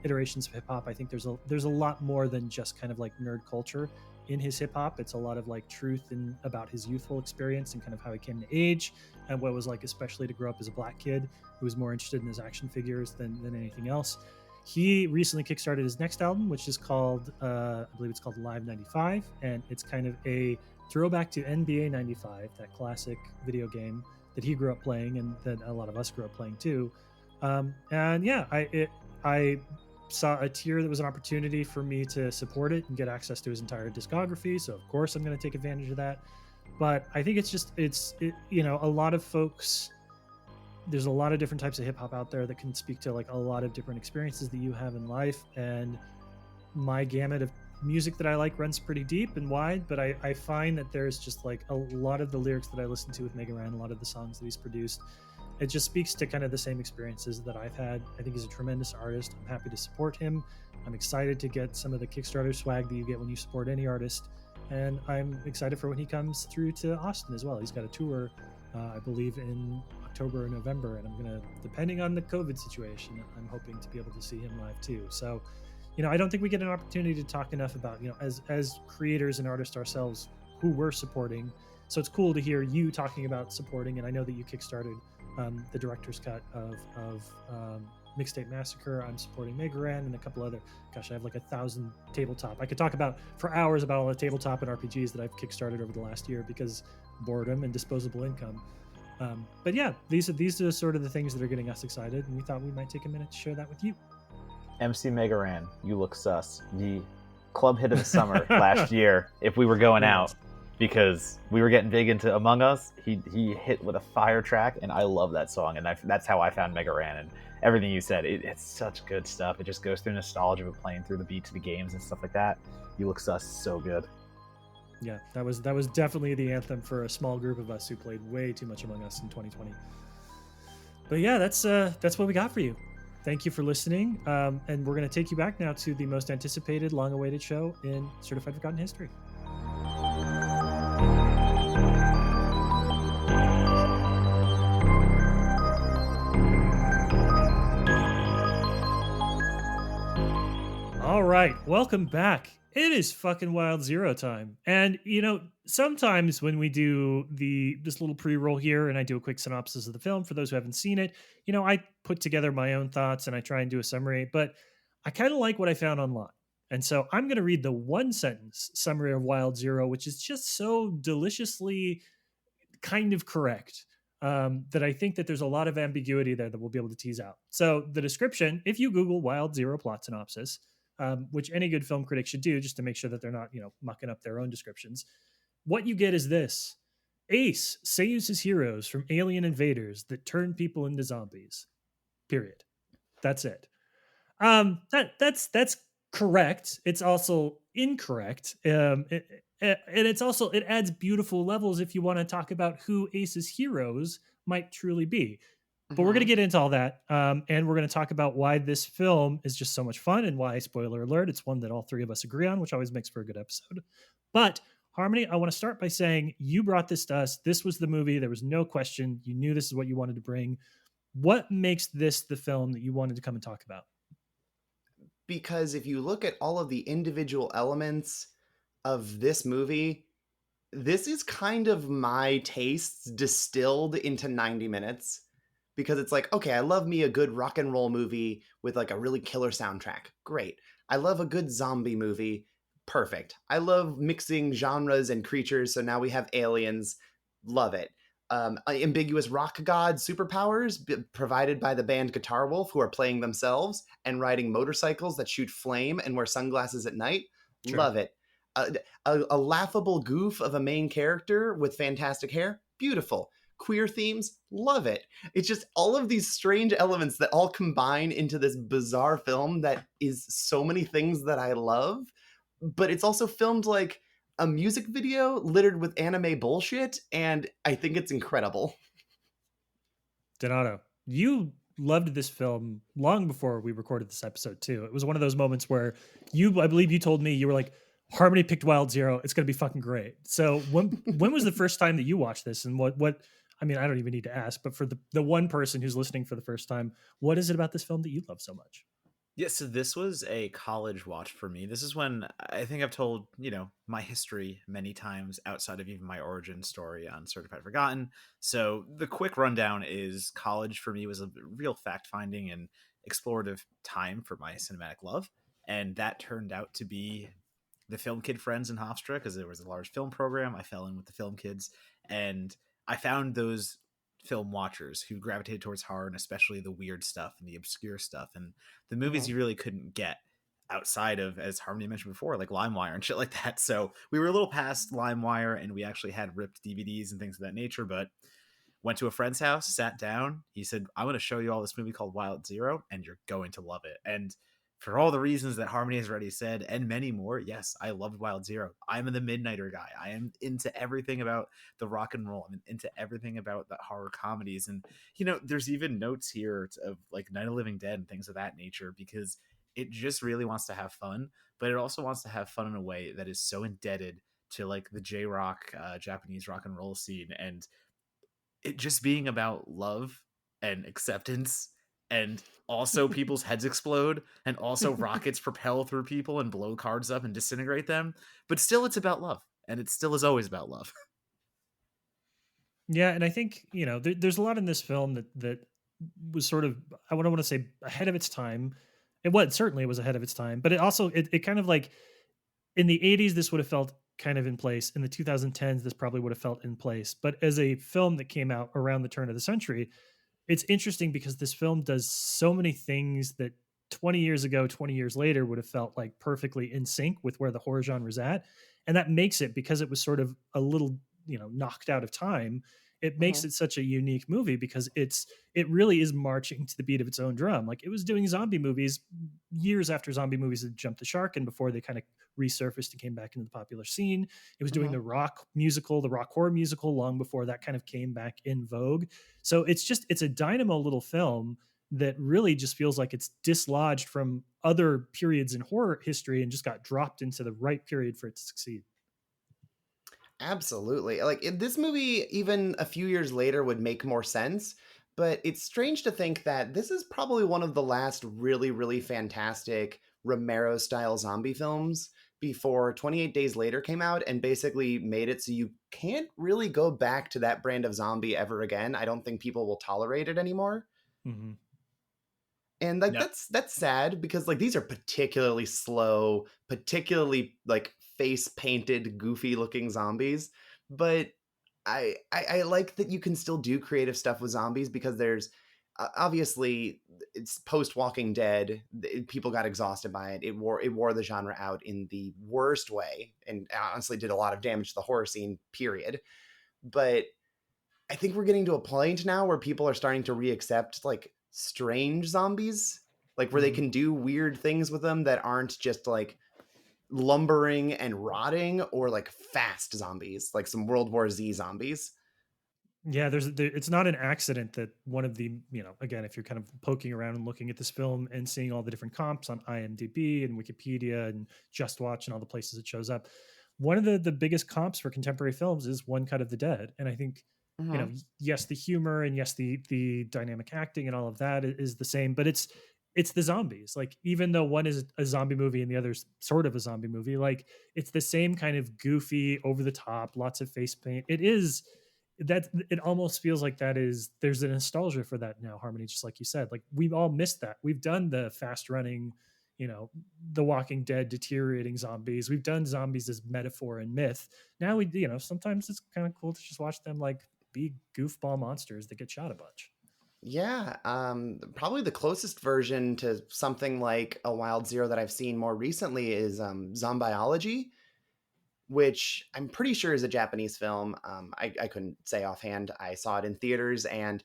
iterations of hip hop, I think there's a lot more than just kind of like nerd culture in his hip hop. It's a lot of like truth and about his youthful experience and kind of how he came to age and what it was like, especially to grow up as a black kid who was more interested in his action figures than anything else. He recently kickstarted his next album, which is called, I believe it's called Live 95, and it's kind of a throwback to NBA 95, that classic video game that he grew up playing and that a lot of us grew up playing too. And yeah, I saw a tier that was an opportunity for me to support it and get access to his entire discography. So of course I'm going to take advantage of that. But I think a lot of folks, there's a lot of different types of hip hop out there that can speak to like a lot of different experiences that you have in life. And my gamut of music that I like runs pretty deep and wide, but I find that there's just like a lot of the lyrics that I listen to with Megaran, a lot of the songs that he's produced, it just speaks to kind of the same experiences that I've had. I think he's a tremendous artist. I'm happy to support him. I'm excited to get some of the Kickstarter swag that you get when you support any artist, and I'm excited for when he comes through to Austin as well. He's got a tour, I believe in October or November, and I'm gonna, depending on the COVID situation, I'm hoping to be able to see him live too. So I don't think we get an opportunity to talk enough about, as creators and artists ourselves, who we're supporting. So it's cool to hear you talking about supporting. And I know that you kickstarted the director's cut of Mixtape Massacre. I'm supporting Megaran and a couple other. Gosh, I have like 1,000 tabletop. I could talk about for hours about all the tabletop and RPGs that I've kickstarted over the last year because boredom and disposable income. But yeah, these are sort of the things that are getting us excited, and we thought we might take a minute to share that with you. MC Megaran, you look sus. The club hit of the summer last year, if we were going out, because we were getting big into Among Us. He hit with a fire track, and I love that song, and that's how I found Megaran. And everything you said, it's such good stuff. It just goes through nostalgia of playing through the beats of the games and stuff like that. You look sus, so good. Yeah, that was definitely the anthem for a small group of us who played way too much Among Us in 2020. But yeah, that's what we got for you. Thank you for listening, and we're going to take you back now to the most anticipated, long-awaited show in Certified Forgotten History. All right, welcome back. It is fucking Wild Zero time. And, sometimes when we do this little pre-roll here and I do a quick synopsis of the film for those who haven't seen it, I put together my own thoughts and I try and do a summary, but I kind of like what I found online. And so I'm going to read the one-sentence summary of Wild Zero, which is just so deliciously kind of correct that I think that there's a lot of ambiguity there that we'll be able to tease out. So the description, if you Google Wild Zero plot synopsis, which any good film critic should do just to make sure that they're not, mucking up their own descriptions. What you get is this: Ace saves his heroes from alien invaders that turn people into zombies. Period. That's it. That's correct. It's also incorrect. And it's also, it adds beautiful levels if you want to talk about who Ace's heroes might truly be. But we're going to Mhm. get into all that, and we're going to talk about why this film is just so much fun, and why, spoiler alert, it's one that all three of us agree on, which always makes for a good episode. But Harmony, I want to start by saying you brought this to us. This was the movie. There was no question. You knew this is what you wanted to bring. What makes this the film that you wanted to come and talk about? Because if you look at all of the individual elements of this movie, this is kind of my tastes distilled into 90 minutes. Because it's like, okay, I love me a good rock and roll movie with like a really killer soundtrack. Great. I love a good zombie movie. Perfect. I love mixing genres and creatures, so now we have aliens. Love it. Ambiguous rock god superpowers provided by the band Guitar Wolf, who are playing themselves and riding motorcycles that shoot flame and wear sunglasses at night. Sure. Love it. A laughable goof of a main character with fantastic hair. Beautiful. Queer themes. Love it. It's just all of these strange elements that all combine into this bizarre film that is so many things that I love, but it's also filmed like a music video littered with anime bullshit, and I think it's incredible. Donato, you loved this film long before we recorded this episode too. It was one of those moments where I believe you told me, you were like, Harmony picked Wild Zero. It's going to be fucking great. So when was the first time that you watched this, and what, I mean, I don't even need to ask, but for the one person who's listening for the first time, what is it about this film that you love so much? Yeah, so this was a college watch for me. This is when I think I've told, my history many times outside of even my origin story on Certified Forgotten. So the quick rundown is college for me was a real fact-finding and explorative time for my cinematic love. And that turned out to be the film kid friends in Hofstra, because there was a large film program. I fell in with the film kids, and I found those film watchers who gravitated towards horror, and especially the weird stuff and the obscure stuff and the movies you really couldn't get outside of, as Harmony mentioned before, like LimeWire and shit like that. So we were a little past LimeWire, and we actually had ripped DVDs and things of that nature, but went to a friend's house, sat down. He said, "I'm going to show you all this movie called Wild Zero, and you're going to love it." And for all the reasons that Harmony has already said, and many more, yes, I loved Wild Zero. I'm the Midnighter guy. I am into everything about the rock and roll. I'm into everything about the horror comedies. And, there's even notes here of like Night of the Living Dead and things of that nature, because it just really wants to have fun, but it also wants to have fun in a way that is so indebted to like the J-rock, Japanese rock and roll scene, and it just being about love and acceptance, and also people's heads explode, and also rockets propel through people and blow cards up and disintegrate them, but still it's about love, and it still is always about love. Yeah, and I think there's a lot in this film that was sort of, I want to say, ahead of its time. Certainly it was ahead of its time, but it kind of like, in the 80s this would have felt kind of in place. In the 2010s this probably would have felt in place. But as a film that came out around the turn of the century, it's interesting because this film does so many things that 20 years ago, 20 years later would have felt like perfectly in sync with where the horror genre is at. And that makes it, because it was sort of a little, knocked out of time, it makes Mhm. it such a unique movie, because it really is marching to the beat of its own drum. Like, it was doing zombie movies years after zombie movies had jumped the shark, and before they kind of resurfaced and came back into the popular scene. It was doing Mhm. the rock musical, the rock horror musical, long before that kind of came back in vogue. So it's a dynamo little film that really just feels like it's dislodged from other periods in horror history and just got dropped into the right period for it to succeed. Absolutely. Like this movie, even a few years later, would make more sense. But it's strange to think that this is probably one of the last really, really fantastic Romero style zombie films before 28 Days Later came out and basically made it so you can't really go back to that brand of zombie ever again. I don't think people will tolerate it anymore. Mm-hmm. And like No. that's sad because like these are particularly slow, particularly like face painted, goofy looking zombies. But I like that you can still do creative stuff with zombies because there's obviously it's post Walking Dead. People got exhausted by it. It wore the genre out in the worst way, and honestly did a lot of damage to the horror scene. Period. but I think we're getting to a point now where people are starting to reaccept like strange zombies, like where they can do weird things with them that aren't just like lumbering and rotting, or like fast zombies, like some World War Z zombies. Yeah, it's not an accident that one of the, again, if you're kind of poking around and looking at this film and seeing all the different comps on IMDb and Wikipedia and Just Watch and all the places it shows up, one of the biggest comps for contemporary films is One Cut of the Dead. And I think, Mm-hmm. yes, the humor and yes, the dynamic acting and all of that is the same, but it's the zombies. Like, even though one is a zombie movie and the other's sort of a zombie movie, like it's the same kind of goofy, over the top, lots of face paint. It almost feels like there's a nostalgia for that now, Harmony, just like you said. Like, we've all missed that. We've done the fast running, the Walking Dead deteriorating zombies. We've done zombies as metaphor and myth. Now sometimes it's kind of cool to just watch them like be goofball monsters that get shot a bunch. Yeah, probably the closest version to something like a Wild Zero that I've seen more recently is Zombiology, which I'm pretty sure is a Japanese film. I couldn't say offhand. I saw it in theaters, and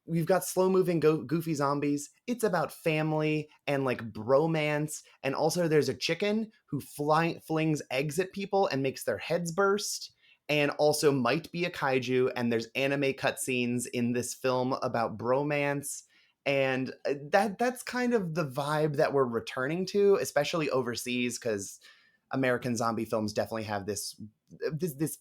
we've got slow moving goofy zombies. It's about family and like bromance, and also there's a chicken who flings eggs at people and makes their heads burst, and also might be a kaiju. And there's anime cutscenes in this film about bromance, and that's kind of the vibe that we're returning to, especially overseas, because American zombie films definitely have this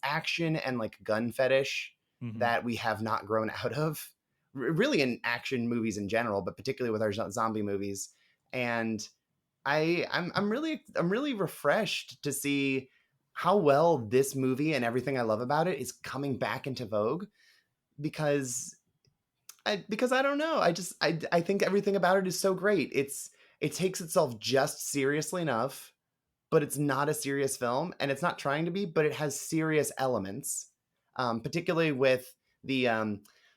action and like gun fetish that we have not grown out of, really, in action movies in general, but particularly with our zombie movies. And I'm really refreshed to see how well this movie and everything I love about it is coming back into vogue, because I don't know. I think everything about it is so great. It takes itself just seriously enough, but it's not a serious film, and it's not trying to be, but it has serious elements, particularly with the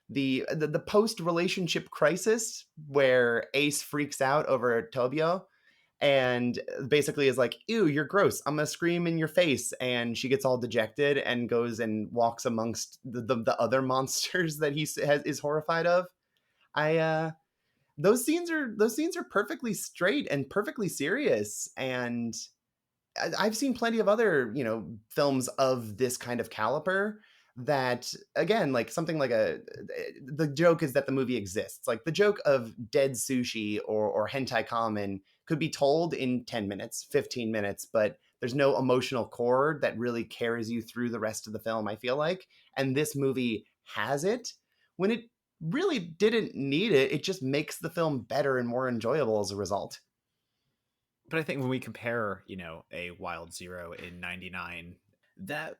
the post relationship crisis where Ace freaks out over Tobio and basically is like, "Ew, you're gross. I'm gonna scream in your face," and she gets all dejected and goes and walks amongst the other monsters that is horrified of. I those scenes are perfectly straight and perfectly serious, and I've seen plenty of other, films of this kind of caliber that, again, like something like the joke is that the movie exists. Like the joke of dead sushi or hentai kamen could be told in 10 minutes, 15 minutes, but there's no emotional core that really carries you through the rest of the film, I feel like. And this movie has it when it really didn't need it. It just makes the film better and more enjoyable as a result. But I think when we compare, a Wild Zero in '99, that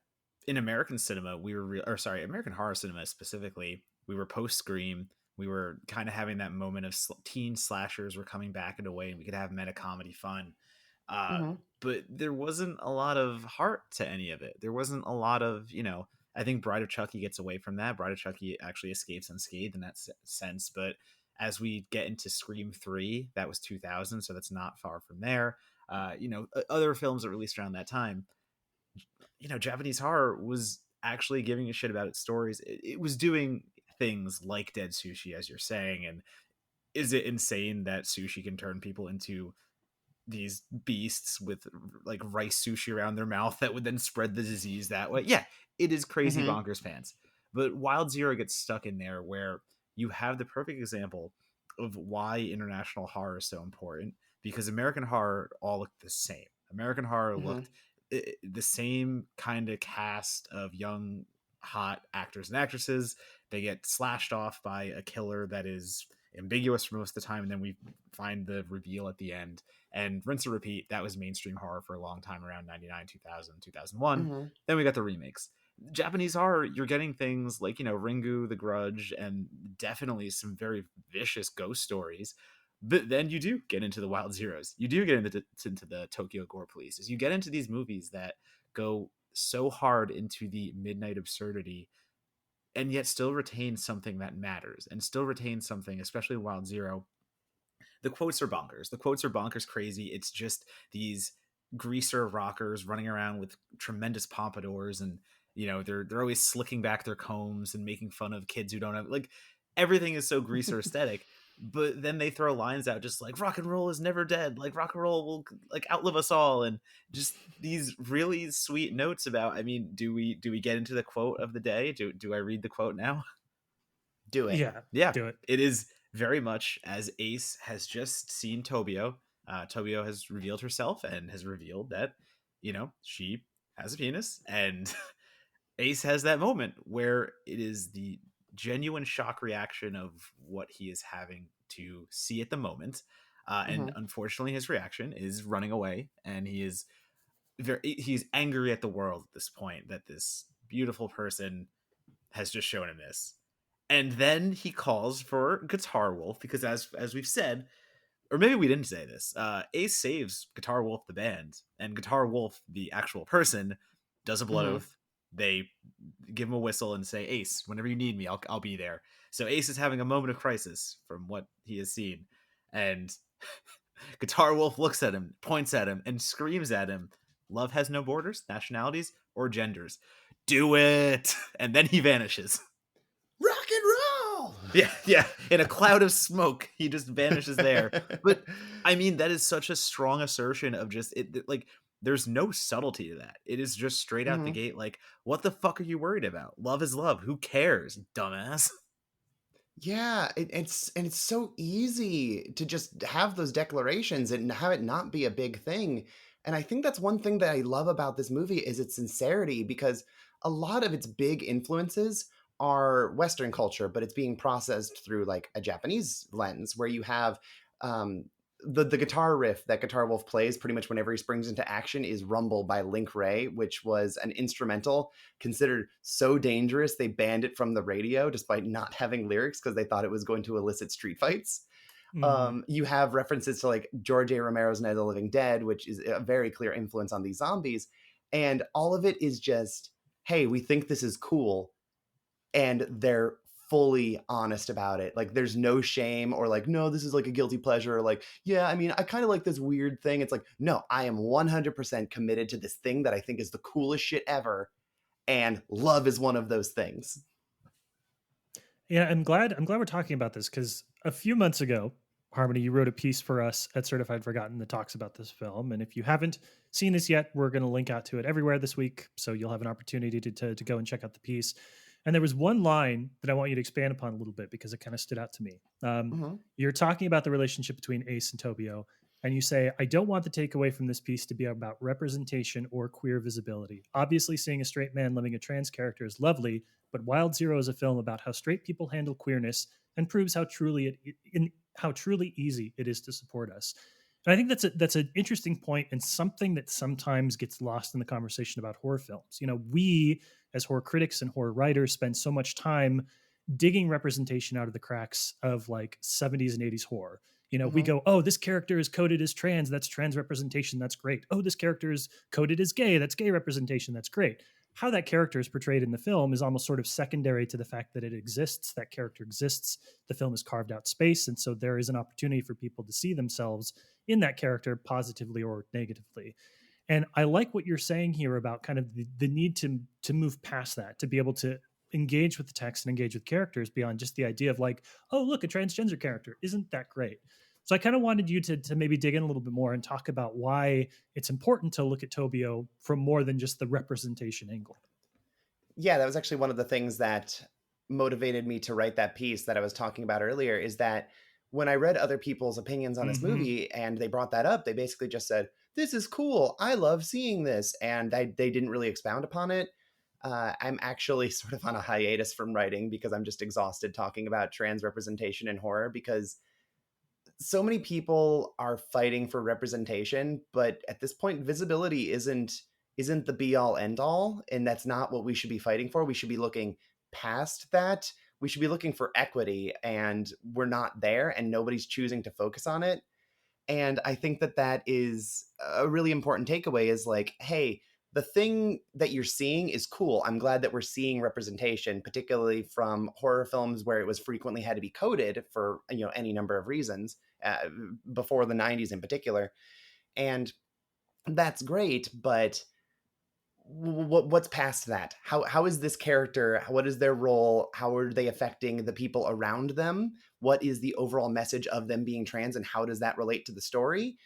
in American cinema, American horror cinema specifically, we were post Scream. We were kind of having that moment of teen slashers were coming back in a way, and we could have meta comedy fun. Uh, Mm-hmm. but there wasn't a lot of heart to any of it. There wasn't a lot of, I think Bride of Chucky gets away from that. Bride of Chucky actually escapes unscathed in that sense, but as we get into Scream 3, that was 2000, so that's not far from there. Other films that released around that time, Japanese horror was actually giving a shit about its stories. It was doing things like Dead Sushi, as you're saying. And is it insane that sushi can turn people into these beasts with like rice sushi around their mouth that would then spread the disease that way? Yeah, it is crazy Mm-hmm. bonkers pants. But Wild Zero gets stuck in there where you have the perfect example of why international horror is so important, because American horror all looked the same. American horror Mm-hmm. looked the same kind of cast of young hot actors and actresses. They get slashed off by a killer that is ambiguous for most of the time, and then we find the reveal at the end, and rinse and repeat. That was mainstream horror for a long time, around 99, 2000, 2001. Mm-hmm. Then we got the remakes. Japanese horror, you're getting things like, Ringu, The Grudge, and definitely some very vicious ghost stories. But then you do get into the Wild Zeros. You do get into the Tokyo Gore Police. You get into these movies that go so hard into the midnight absurdity and yet still retain something that matters, and still retain something, especially Wild Zero. The quotes are bonkers. The quotes are bonkers crazy. It's just these greaser rockers running around with tremendous pompadours, and they're always slicking back their combs and making fun of kids who don't have, like, everything is so greaser aesthetic. But then they throw lines out just like rock and roll is never dead, like rock and roll will like outlive us all, and just these really sweet notes about, I mean, do we get into the quote of the day? Do I read the quote now? Do it. Yeah, Yeah, do it. it is very much as Ace has just seen Tobio. Tobio has revealed herself and has revealed that, she has a penis, and Ace has that moment where it is the genuine shock reaction of what he is having to see at the moment. And Mhm. unfortunately, his reaction is running away, and he's angry at the world at this point that this beautiful person has just shown him this. And then he calls for Guitar Wolf because, as we've said, or maybe we didn't say this, Ace saves Guitar Wolf the band, and Guitar Wolf the actual person does a blood Mhm. oath. They give him a whistle and say, Ace, whenever you need me, I'll be there. So Ace is having a moment of crisis from what he has seen, and Guitar Wolf looks at him, points at him, and screams at him, love has no borders, nationalities, or genders. Do it! And then he vanishes. Rock and roll. Yeah. In a cloud of smoke, he just vanishes there. But I mean, that is such a strong assertion of just it. Like, there's no subtlety to that. It is just straight out the Mhm. gate. Like, what the fuck are you worried about? Love is love. Who cares, dumbass? Yeah, it's so easy to just have those declarations and have it not be a big thing. And I think that's one thing that I love about this movie is its sincerity, because a lot of its big influences are Western culture, but it's being processed through like a Japanese lens where you have um the guitar riff that Guitar Wolf plays pretty much whenever he springs into action is Rumble by Link Ray, which was an instrumental considered so dangerous they banned it from the radio despite not having lyrics because they thought it was going to elicit street fights. Mhm. You have references to like George A. Romero's Night of the Living Dead, which is a very clear influence on these zombies. And all of it is just, hey, we think this is cool. And they're fully honest about it. Like there's no shame or like, no, this is like a guilty pleasure. Or like, yeah, I mean, I kind of like this weird thing. It's like, no, I am 100% committed to this thing that I think is the coolest shit ever. And love is one of those things. Yeah, I'm glad we're talking about this because a few months ago, Harmony, you wrote a piece for us at Certified Forgotten that talks about this film. And if you haven't seen this yet, we're going to link out to it everywhere this week, so you'll have an opportunity to go and check out the piece. And there was one line that I want you to expand upon a little bit because it kind of stood out to me. Mm-hmm. You're talking about the relationship between Ace and Tobio, and you say, I don't want the takeaway from this piece to be about representation or queer visibility. Obviously, seeing a straight man living a trans character is lovely, but Wild Zero is a film about how straight people handle queerness and proves how truly easy it is to support us. And I think that's an interesting point and something that sometimes gets lost in the conversation about horror films. We as horror critics and horror writers spend so much time digging representation out of the cracks of like 70s and 80s horror. We Mm-hmm. go, oh, this character is coded as trans. That's trans representation. That's great. Oh, this character is coded as gay. That's gay representation. That's great. How that character is portrayed in the film is almost sort of secondary to the fact that it exists. That character exists. The film has carved out space. And so there is an opportunity for people to see themselves in that character positively or negatively. And I like what you're saying here about kind of the need to move past that, to be able to engage with the text and engage with characters beyond just the idea of like, oh, look, a transgender character. Isn't that great? So I kind of wanted you to maybe dig in a little bit more and talk about why it's important to look at Tobio from more than just the representation angle. Yeah, that was actually one of the things that motivated me to write that piece that I was talking about earlier, is that when I read other people's opinions on this Mm-hmm. movie and they brought that up, they basically just said, this is cool. I love seeing this. And they didn't really expound upon it. I'm actually sort of on a hiatus from writing because I'm just exhausted talking about trans representation in horror, because so many people are fighting for representation, but at this point visibility isn't the be all end all, and that's not what we should be fighting for. We should be looking past that. We should be looking for equity, and we're not there, and nobody's choosing to focus on it. And I think that that is a really important takeaway, is like, hey, the thing that you're seeing is cool. I'm glad that we're seeing representation, particularly from horror films where it was frequently had to be coded for, any number of reasons, before the 90s in particular. And that's great, but what's past that? How is this character? What is their role? How are they affecting the people around them? What is the overall message of them being trans, and how does that relate to the story?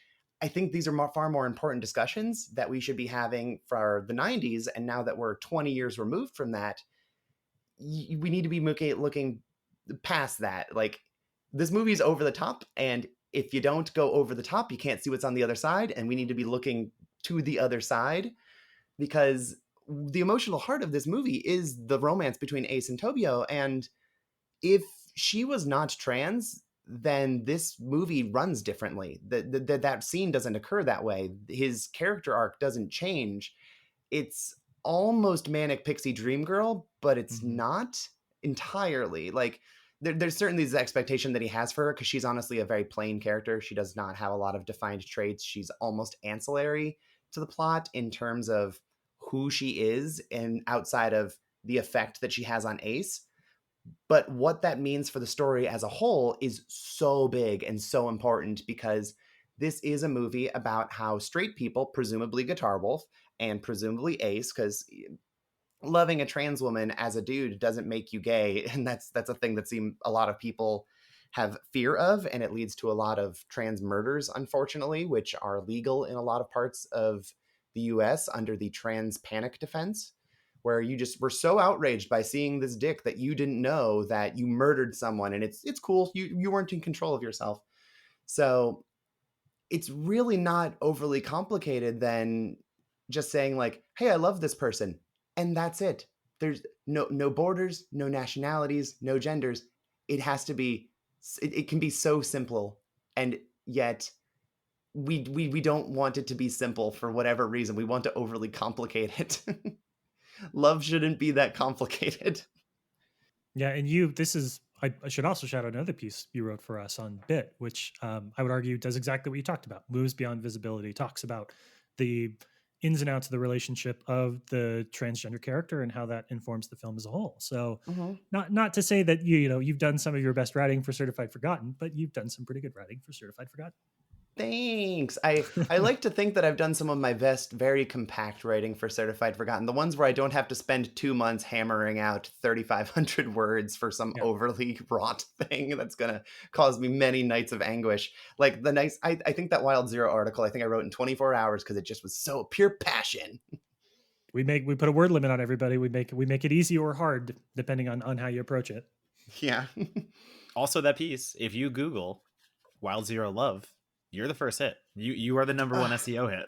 I think these are far more important discussions that we should be having for the 90s. And now that we're 20 years removed from that, we need to be looking past that. Like, this movie's over the top, and if you don't go over the top, you can't see what's on the other side. And we need to be looking to the other side, because the emotional heart of this movie is the romance between Ace and Tobio. And if she was not trans, then this movie runs differently. That scene doesn't occur that way. His character arc doesn't change. It's almost manic pixie dream girl, but it's not entirely. Like, there's certainly this expectation that he has for her, because she's honestly a very plain character. She does not have a lot of defined traits. She's almost ancillary to the plot in terms of who she is, and outside of the effect that she has on Ace. But what that means for the story as a whole is so big and so important, because this is a movie about how straight people, presumably Guitar Wolf and presumably Ace, because loving a trans woman as a dude doesn't make you gay, and that's a thing that a lot of people have fear of, and it leads to a lot of trans murders, unfortunately, which are legal in a lot of parts of the US under the trans panic defense, where you just were so outraged by seeing this dick that you didn't know that you murdered someone, and it's cool, you weren't in control of yourself. So it's really not overly complicated than just saying, like, hey, I love this person, and that's it. There's no borders, no nationalities, no genders. It has to be, it can be so simple, and yet we don't want it to be simple for whatever reason. We want to overly complicate it. Love shouldn't be that complicated. Yeah, and I should also shout out another piece you wrote for us on Bit, which I would argue does exactly what you talked about. Moves beyond visibility, talks about the ins and outs of the relationship of the transgender character and how that informs the film as a whole. So, not to say that you've done some of your best writing for Certified Forgotten, but you've done some pretty good writing for Certified Forgotten. Thanks. I like to think that I've done some of my best, very compact writing for Certified Forgotten. The ones where I don't have to spend 2 months hammering out 3,500 words for some overly wrought thing that's going to cause me many nights of anguish. Like I think that Wild Zero article, I think I wrote in 24 hours because it just was so pure passion. We put a word limit on everybody. We make it easy or hard depending on how you approach it. Yeah. Also, that piece, if you Google Wild Zero Love, you're the first hit. You are the number one SEO hit.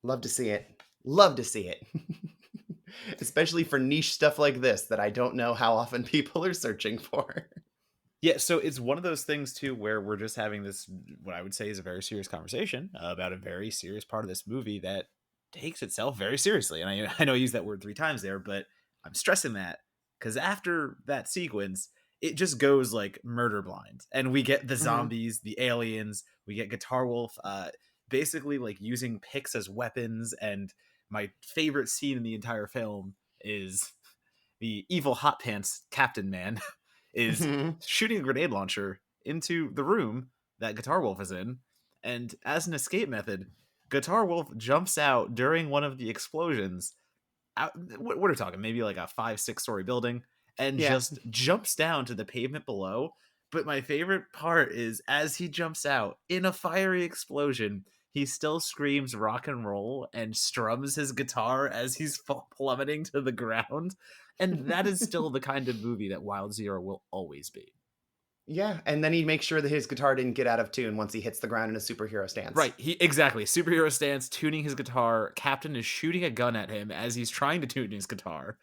Love to see it. Love to see it. Especially for niche stuff like this that I don't know how often people are searching for. Yeah, so it's one of those things too where we're just having this, what I would say is a very serious conversation about a very serious part of this movie that takes itself very seriously. And I know I used that word 3 times there, but I'm stressing that because after that sequence, it just goes like murder blind, and we get the zombies, the aliens, we get Guitar Wolf basically like using picks as weapons. And my favorite scene in the entire film is the evil hot pants captain man is shooting a grenade launcher into the room that Guitar Wolf is in, and as an escape method, Guitar Wolf jumps out during one of the explosions out, what are we talking, maybe like a 5-6 story building, and just jumps down to the pavement below. But my favorite part is as he jumps out in a fiery explosion, he still screams rock and roll and strums his guitar as he's plummeting to the ground. And that is still the kind of movie that Wild Zero will always be. Yeah, and then he makes sure that his guitar didn't get out of tune once he hits the ground in a superhero stance. Right, exactly. Superhero stance, tuning his guitar. Captain is shooting a gun at him as he's trying to tune his guitar.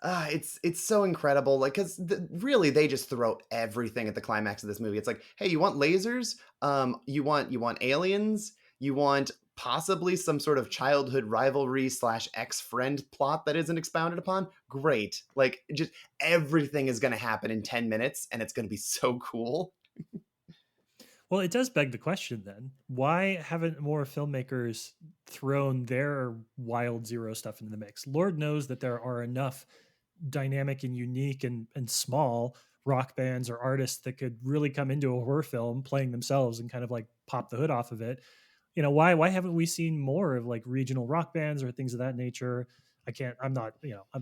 It's so incredible, like, because really they just throw everything at the climax of this movie. It's like, hey, you want lasers? You want aliens? You want possibly some sort of childhood rivalry / ex-friend plot that isn't expounded upon? Great. Like, just everything is going to happen in 10 minutes, and it's going to be so cool. Well, it does beg the question then, why haven't more filmmakers thrown their Wild Zero stuff into the mix? Lord knows that there are enough dynamic and unique and small rock bands or artists that could really come into a horror film playing themselves and kind of like pop the hood off of it. why haven't we seen more of like regional rock bands or things of that nature? I'm not,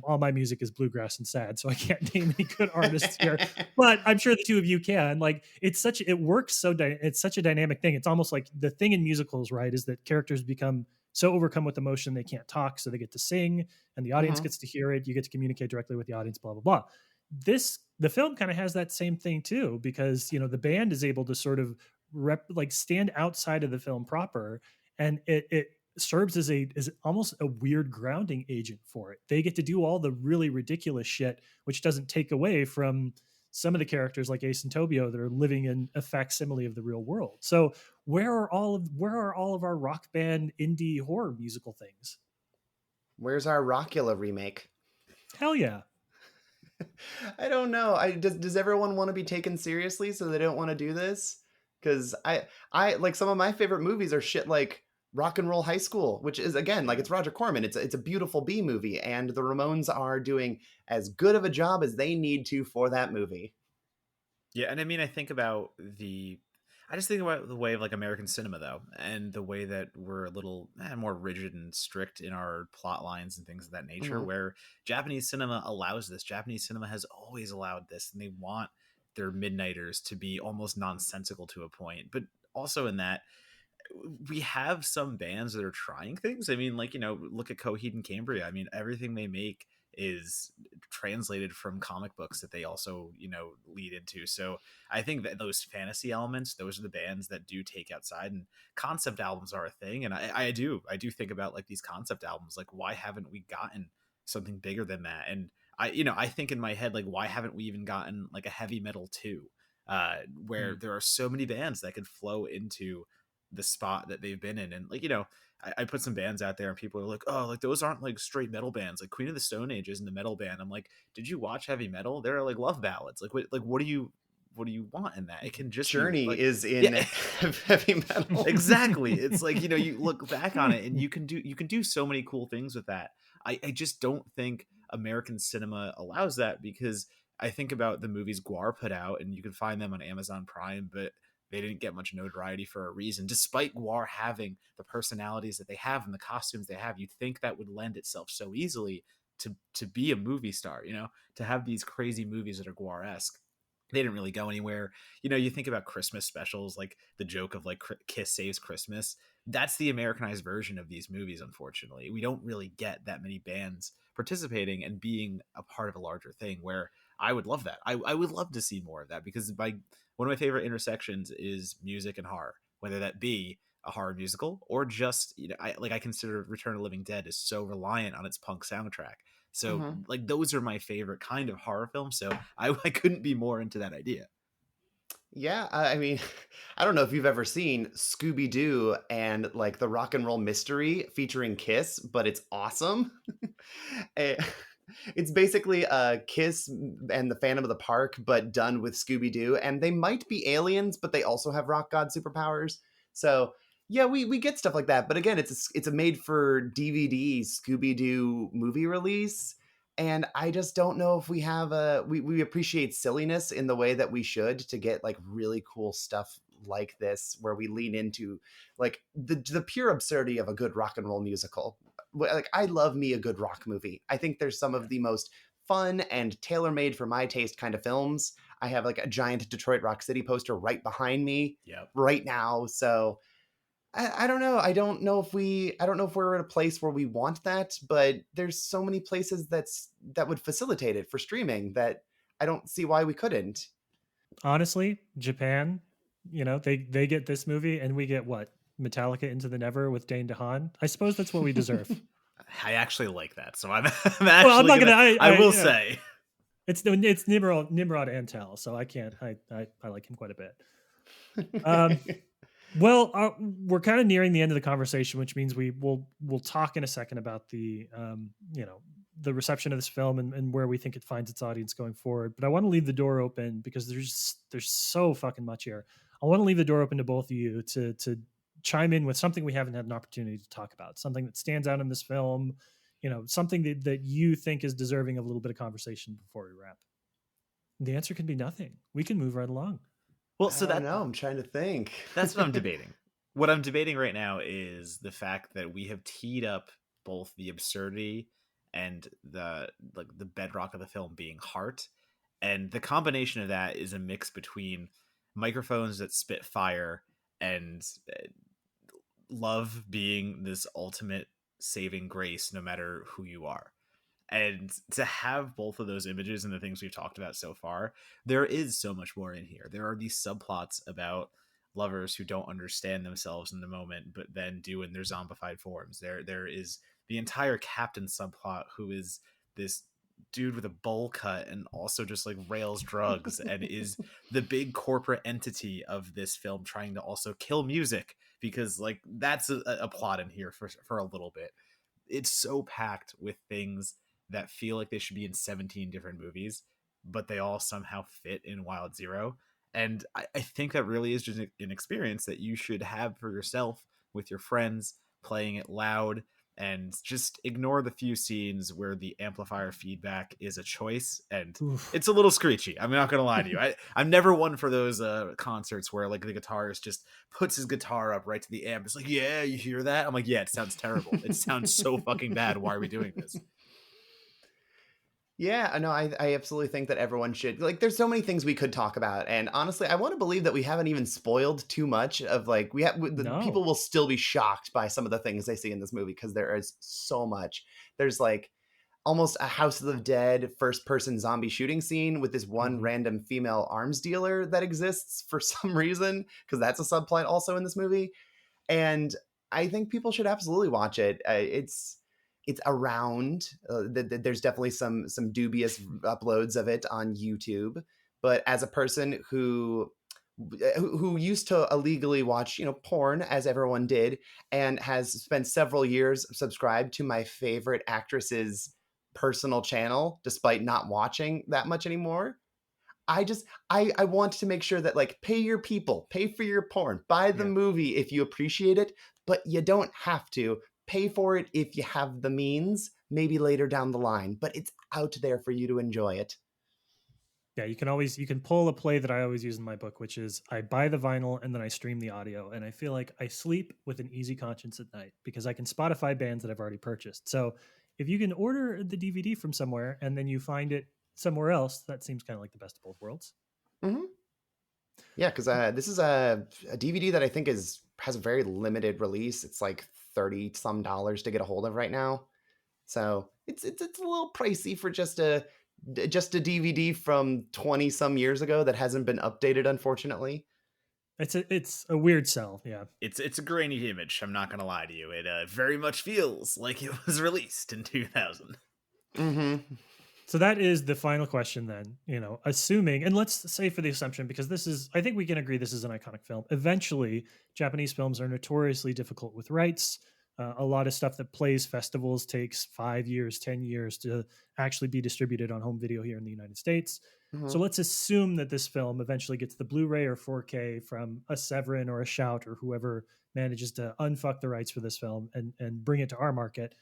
all my music is bluegrass and sad, so I can't name any good artists here, but I'm sure the two of you can. Like, it works it's such a dynamic thing. It's almost like the thing in musicals, right, is that characters become so overcome with emotion they can't talk, so they get to sing, and the audience gets to hear it. You get to communicate directly with the audience, blah blah blah. The film kind of has that same thing too, because the band is able to sort of stand outside of the film proper, and it serves as almost a weird grounding agent for it. They get to do all the really ridiculous shit, which doesn't take away from some of the characters like Ace and Tobio that are living in a facsimile of the real world. So where are all of our rock band indie horror musical things? Where's our Rockula remake? Hell yeah. I don't know. Does everyone want to be taken seriously, so they don't want to do this? Because I like, some of my favorite movies are shit like Rock and Roll High School, which is, again, like, it's Roger Corman. It's a beautiful B movie, and the Ramones are doing as good of a job as they need to for that movie. Yeah, and I mean, I just think about the way of like American cinema, though, and the way that we're a little more rigid and strict in our plot lines and things of that nature, where Japanese cinema allows this. Japanese cinema has always allowed this, and they want their midnighters to be almost nonsensical to a point. But also in that, we have some bands that are trying things. I mean, like, look at Coheed and Cambria. I mean, everything they make is translated from comic books that they also lead into. So I think that those fantasy elements, those are the bands that do take outside, and concept albums are a thing. And I do think about like these concept albums, like, why haven't we gotten something bigger than that? And I think in my head, like, why haven't we even gotten like a heavy metal 2, where there are so many bands that could flow into the spot that they've been in. And like, I put some bands out there and people are like, oh, like, those aren't like straight metal bands. Like Queen of the Stone Age isn't a metal band. I'm like, did you watch heavy metal? There are like love ballads. Like, what do you want in that? It can just Journey be, like, is in heavy metal. Exactly. It's like, you look back on it and you can do so many cool things with that. I just don't think American cinema allows that, because I think about the movies Guar put out, and you can find them on Amazon Prime, but they didn't get much notoriety for a reason, despite Guar having the personalities that they have and the costumes they have. You'd think that would lend itself so easily to be a movie star, to have these crazy movies that are Guar-esque. They didn't really go anywhere. You think about Christmas specials, like the joke of like Kiss Saves Christmas. That's the Americanized version of these movies, unfortunately. We don't really get that many bands participating and being a part of a larger thing, where I would love that. I would love to see more of that, because one of my favorite intersections is music and horror, whether that be a horror musical or just, I consider Return of the Living Dead is so reliant on its punk soundtrack. So like, those are my favorite kind of horror films. So I couldn't be more into that idea. Yeah, I mean, I don't know if you've ever seen Scooby-Doo and like the Rock and Roll Mystery featuring Kiss, but it's awesome. It's basically Kiss and the Phantom of the Park, but done with Scooby-Doo, and they might be aliens, but they also have rock god superpowers. So yeah, we get stuff like that. But again, it's a made for DVD Scooby-Doo movie release. And I just don't know if we have we appreciate silliness in the way that we should, to get like really cool stuff like this, where we lean into like the pure absurdity of a good rock and roll musical. Like, I love me a good rock movie. I think there's some of the most fun and tailor-made for my taste kind of films. I have like a giant Detroit Rock City poster right behind me right now. So I don't know. I don't know if we're in a place where we want that, but there's so many places that would facilitate it for streaming that I don't see why we couldn't. Honestly, Japan, they get this movie, and we get what? Metallica Into the Never with Dane DeHaan. I suppose that's what we deserve. I actually like that, so I'm I'm not gonna. I will say it's Nimrod and Tal, so I can't. I like him quite a bit. Well, we're kind of nearing the end of the conversation, which means we'll talk in a second about the the reception of this film and where we think it finds its audience going forward. But I want to leave the door open, because there's so fucking much here. I want to leave the door open to both of you to chime in with something we haven't had an opportunity to talk about, something that stands out in this film, something that you think is deserving of a little bit of conversation before we wrap. The answer can be nothing. We can move right along. Well, so I don't know. I'm trying to think. That's what I'm debating. What I'm debating right now is the fact that we have teed up both the absurdity and the bedrock of the film being heart, and the combination of that is a mix between microphones that spit fire and love being this ultimate saving grace no matter who you are. And to have both of those images and the things we've talked about so far, there is so much more in here. There are these subplots about lovers who don't understand themselves in the moment, but then do in their zombified forms. There is the entire captain subplot, who is this dude with a bowl cut and also just like rails drugs and is the big corporate entity of this film, trying to also kill music, because like that's a plot in here for a little bit. It's so packed with things that feel like they should be in 17 different movies, but they all somehow fit in Wild Zero. And I think that really is just an experience that you should have for yourself with your friends, playing it loud, and just ignore the few scenes where the amplifier feedback is a choice and Oof. it's a little screechy. I'm not gonna lie to you. I'm never one for those concerts where like the guitarist just puts his guitar up right to the amp. It's like, yeah, you hear that? I'm like, yeah, it sounds terrible. It sounds so fucking bad. Why are we doing this? Yeah, no, I absolutely think that everyone should, like, there's so many things we could talk about. And honestly, I want to believe that we haven't even spoiled too much of like, the people No. will still be shocked by some of the things they see in this movie, because there is so much. There's like almost a House of the Dead first person zombie shooting scene with this one Mhm. random female arms dealer that exists for some reason, because that's a subplot also in this movie. And I think people should absolutely watch it. It's around. There's definitely some dubious uploads of it on YouTube. But as a person who used to illegally watch, porn, as everyone did, and has spent several years subscribed to my favorite actress's personal channel, despite not watching that much anymore, I want to make sure that, like, pay your people, pay for your porn, buy the Yeah. movie if you appreciate it, but you don't have to. Pay for it if you have the means, maybe later down the line, but it's out there for you to enjoy it. Yeah, you can pull a play that I always use in my book, which is I buy the vinyl and then I stream the audio, and I feel like I sleep with an easy conscience at night because I can Spotify bands that I've already purchased. So if you can order the DVD from somewhere and then you find it somewhere else, that seems kind of like the best of both worlds. Hmm. Yeah, because this is a DVD that I think has a very limited release. It's like 30 some dollars to get a hold of right now. So it's a little pricey for just a DVD from 20 some years ago that hasn't been updated, unfortunately. It's a weird sell, yeah. It's a grainy image. I'm not gonna lie to you. It very much feels like it was released in 2000. Mm-hmm. So that is the final question then, assuming, and let's say for the assumption, because I think we can agree this is an iconic film. Eventually, Japanese films are notoriously difficult with rights. A lot of stuff that plays festivals takes 5 years, 10 years to actually be distributed on home video here in the United States. Mm-hmm. So let's assume that this film eventually gets the Blu-ray or 4K from a Severin or a Shout or whoever manages to unfuck the rights for this film and bring it to our market.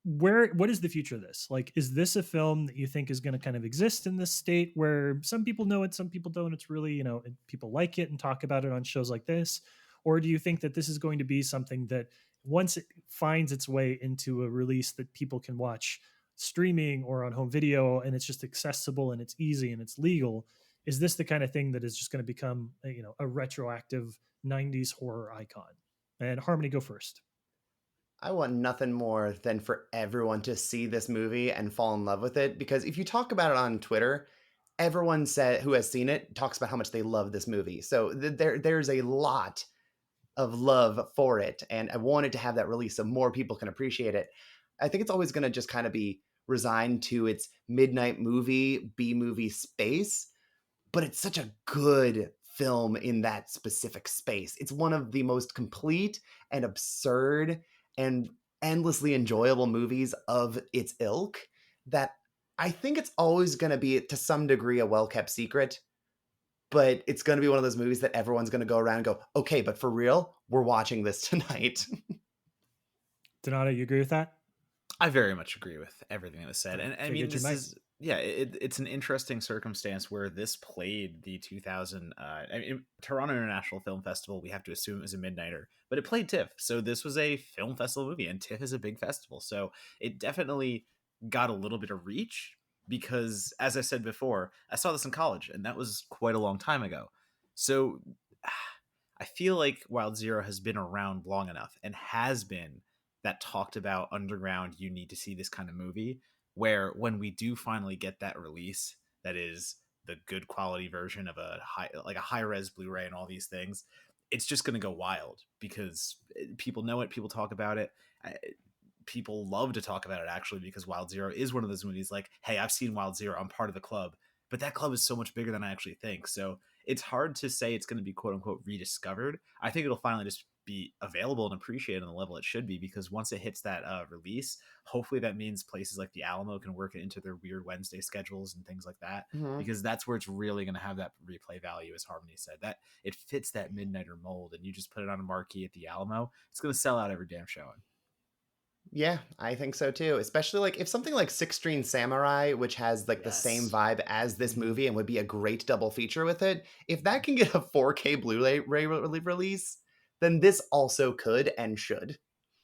What is the future of this? Like, is this a film that you think is going to kind of exist in this state where some people know it, some people don't? It's really, people like it and talk about it on shows like this. Or do you think that this is going to be something that once it finds its way into a release that people can watch streaming or on home video, and it's just accessible and it's easy and it's legal, is this the kind of thing that is just going to become a retroactive 90s horror icon? And Harmony, go first. I want nothing more than for everyone to see this movie and fall in love with it, because if you talk about it on Twitter, everyone who has seen it talks about how much they love this movie. So there's a lot of love for it, and I wanted to have that release so more people can appreciate it. I think it's always going to just kind of be resigned to its midnight movie, B-movie space, but it's such a good film in that specific space. It's one of the most complete and absurd and endlessly enjoyable movies of its ilk that I think it's always going to be, to some degree, a well-kept secret, but it's going to be one of those movies that everyone's going to go around and go, okay, but for real, we're watching this tonight. Donato, you agree with that? I very much agree with everything that was said. I And I mean, figured you this might. is Yeah, it's an interesting circumstance where this played the 2000 Toronto International Film Festival. We have to assume it was a midnighter, but it played TIFF, so this was a film festival movie, and TIFF is a big festival, so it definitely got a little bit of reach because, as I said before, I saw this in college, and that was quite a long time ago. So I feel like Wild Zero has been around long enough and has been that talked about underground. You need to see this kind of movie where when we do finally get that release that is the good quality version of a high res Blu-ray and all these things, it's just going to go wild because people know it, people talk about it. People love to talk about it actually because Wild Zero is one of those movies like, hey, I've seen Wild Zero, I'm part of the club, but that club is so much bigger than I actually think. So it's hard to say it's going to be quote unquote rediscovered. I think it'll finally just be available and appreciated on the level it should be, because once it hits that release, hopefully that means places like the Alamo can work it into their weird Wednesday schedules and things like that, because that's where it's really going to have that replay value, as Harmony said, that it fits that midnighter mold, and you just put it on a marquee at the Alamo, it's going to sell out every damn showing. Yeah, I think so too. Especially like if something like Six String Samurai, which has like the same vibe as this movie and would be a great double feature with it, if that can get a 4K Blu-ray release, then this also could and should.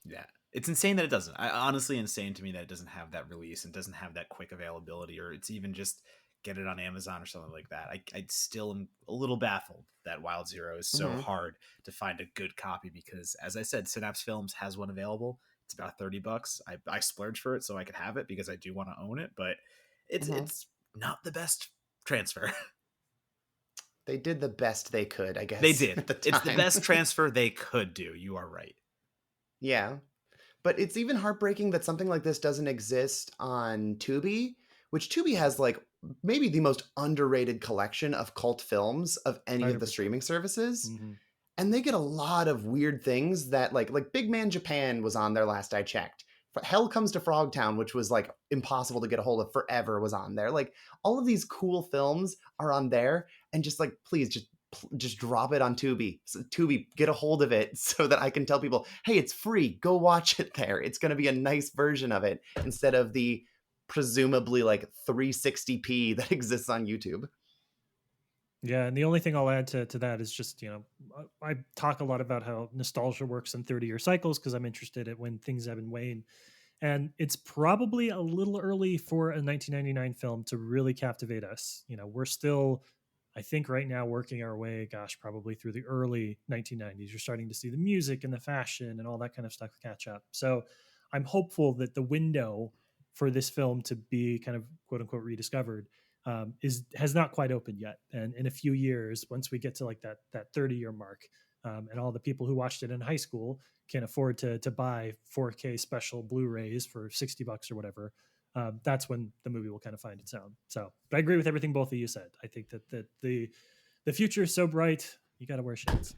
Yeah. It's insane that it doesn't. Honestly insane to me that it doesn't have that release and doesn't have that quick availability, or it's even just get it on Amazon or something like that. I still am a little baffled that Wild Zero is so hard to find a good copy because, as I said, Synapse Films has one available. It's about $30. I splurged for it so I could have it because I do want to own it, but it's not the best transfer. They did the best they could, I guess. They did. At the time. It's the best transfer they could do. You are right. Yeah. But it's even heartbreaking that something like this doesn't exist on Tubi, which Tubi has like maybe the most underrated collection of cult films of any 100%. of the streaming services. And they get a lot of weird things that like Big Man Japan was on there last I checked. Hell Comes to Frogtown, which was like impossible to get a hold of forever, was on there. Like all of these cool films are on there, and just like please just drop it on Tubi. So, Tubi, get a hold of it so that I can tell people, hey, it's free. Go watch it there. It's going to be a nice version of it instead of the presumably like 360p that exists on YouTube. Yeah, and the only thing I'll add to that is just, I talk a lot about how nostalgia works in 30-year cycles because I'm interested in when things have been wane. And it's probably a little early for a 1999 film to really captivate us. We're still, I think right now, working our way, probably through the early 1990s. You're starting to see the music and the fashion and all that kind of stuff catch up. So I'm hopeful that the window for this film to be kind of quote unquote rediscovered has not quite opened yet. And in a few years, once we get to like that 30-year mark, and all the people who watched it in high school can afford to buy 4K special Blu-rays for $60 or whatever, that's when the movie will kind of find its own. So, but I agree with everything both of you said. I think that the future is so bright, you got to wear shades.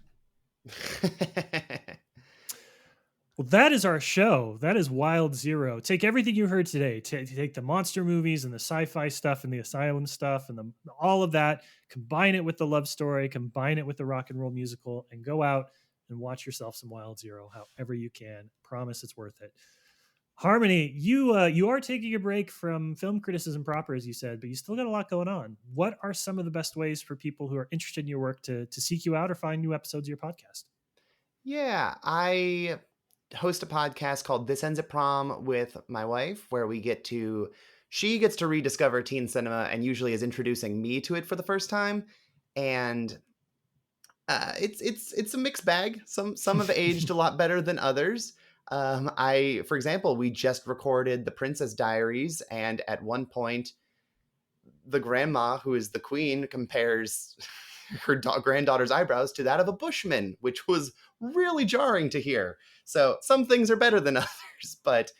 Well, that is our show. That is Wild Zero. Take everything you heard today. Take the monster movies and the sci-fi stuff and the asylum stuff and all of that. Combine it with the love story. Combine it with the rock and roll musical, and go out and watch yourself some Wild Zero however you can. Promise it's worth it. Harmony, you are taking a break from film criticism proper, as you said, but you still got a lot going on. What are some of the best ways for people who are interested in your work to seek you out or find new episodes of your podcast? Yeah, I host a podcast called This Ends at Prom with my wife, where she gets to rediscover teen cinema and usually is introducing me to it for the first time. And it's a mixed bag. Some have aged a lot better than others. For example, we just recorded The Princess Diaries, and at one point, the grandma, who is the queen, compares her granddaughter's eyebrows to that of a bushman, which was really jarring to hear. So some things are better than others, but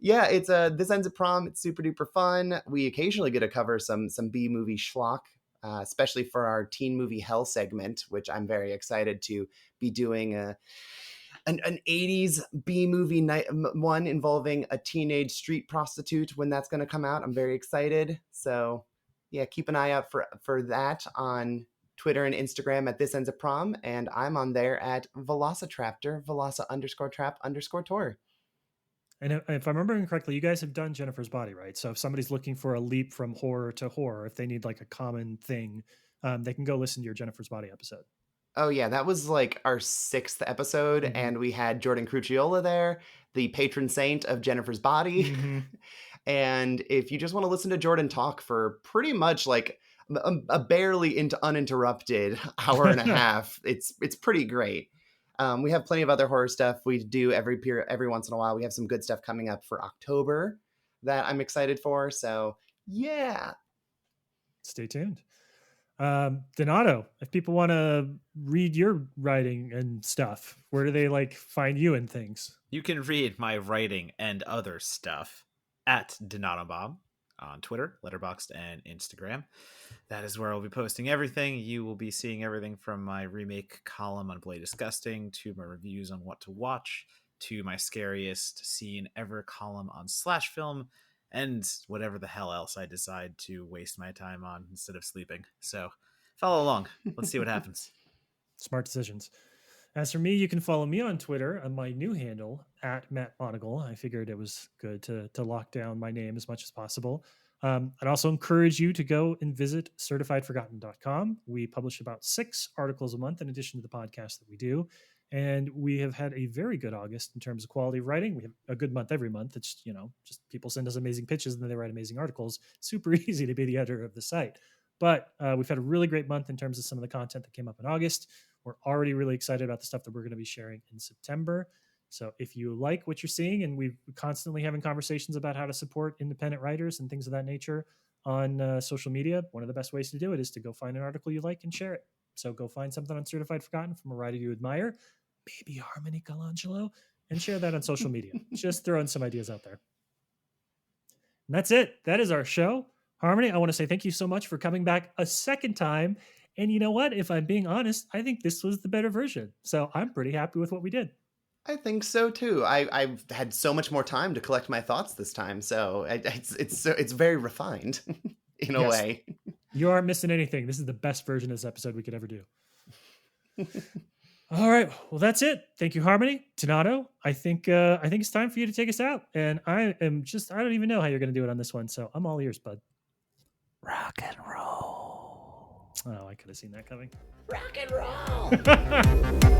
yeah, it's This Ends at Prom. It's super duper fun. We occasionally get to cover some B movie schlock, especially for our teen movie hell segment, which I'm very excited to be doing an 80s B movie one involving a teenage street prostitute when that's going to come out. I'm very excited. So yeah, keep an eye out for that on Twitter and Instagram at This Ends at Prom, and I'm on there at Velocitraptor, Veloci_trap_tour. And if I'm remembering correctly, you guys have done Jennifer's Body, right? So if somebody's looking for a leap from horror to horror, if they need like a common thing, they can go listen to your Jennifer's Body episode. Oh yeah, that was like our 6th episode, and we had Jordan Crucchiola there, the patron saint of Jennifer's Body. And if you just want to listen to Jordan talk for pretty much like a barely uninterrupted hour and a half, it's pretty great. We have plenty of other horror stuff we do every once in a while. We have some good stuff coming up for October that I'm excited for. So yeah, stay tuned. Donato, if people want to read your writing and stuff, where do they like find you and things? You can read my writing and other stuff at Donato Bob on Twitter, Letterboxd, and Instagram. That is where I'll be posting everything. You will be seeing everything from my remake column on Blade Disgusting to my reviews on what to watch to my scariest scene ever column on Slash Film, and whatever the hell else I decide to waste my time on instead of sleeping. So follow along. Let's see what happens. Smart decisions. As for me, you can follow me on Twitter on my new handle at Matt Monagle. I figured it was good to lock down my name as much as possible. I'd also encourage you to go and visit certifiedforgotten.com. We publish about 6 articles a month in addition to the podcast that we do. And we have had a very good August in terms of quality of writing. We have a good month every month. It's, just people send us amazing pitches and then they write amazing articles. Super easy to be the editor of the site. But we've had a really great month in terms of some of the content that came up in August. We're already really excited about the stuff that we're going to be sharing in September. So if you like what you're seeing, and we're constantly having conversations about how to support independent writers and things of that nature on social media, one of the best ways to do it is to go find an article you like and share it. So go find something on Certified Forgotten from a writer you admire, maybe Harmony Colangelo, and share that on social media. Just throwing some ideas out there. And that's it. That is our show. Harmony, I want to say thank you so much for coming back a second time. And you know what? If I'm being honest, I think this was the better version. So I'm pretty happy with what we did. I think so too. I've had so much more time to collect my thoughts this time, so it's very refined in a way. You aren't missing anything. This is the best version of this episode we could ever do. All right, well that's it. Thank you, Harmony. Donato, I think it's time for you to take us out. And I don't even know how you're going to do it on this one, so I'm all ears, bud. Rock and roll. Oh, I could have seen that coming. Rock and roll.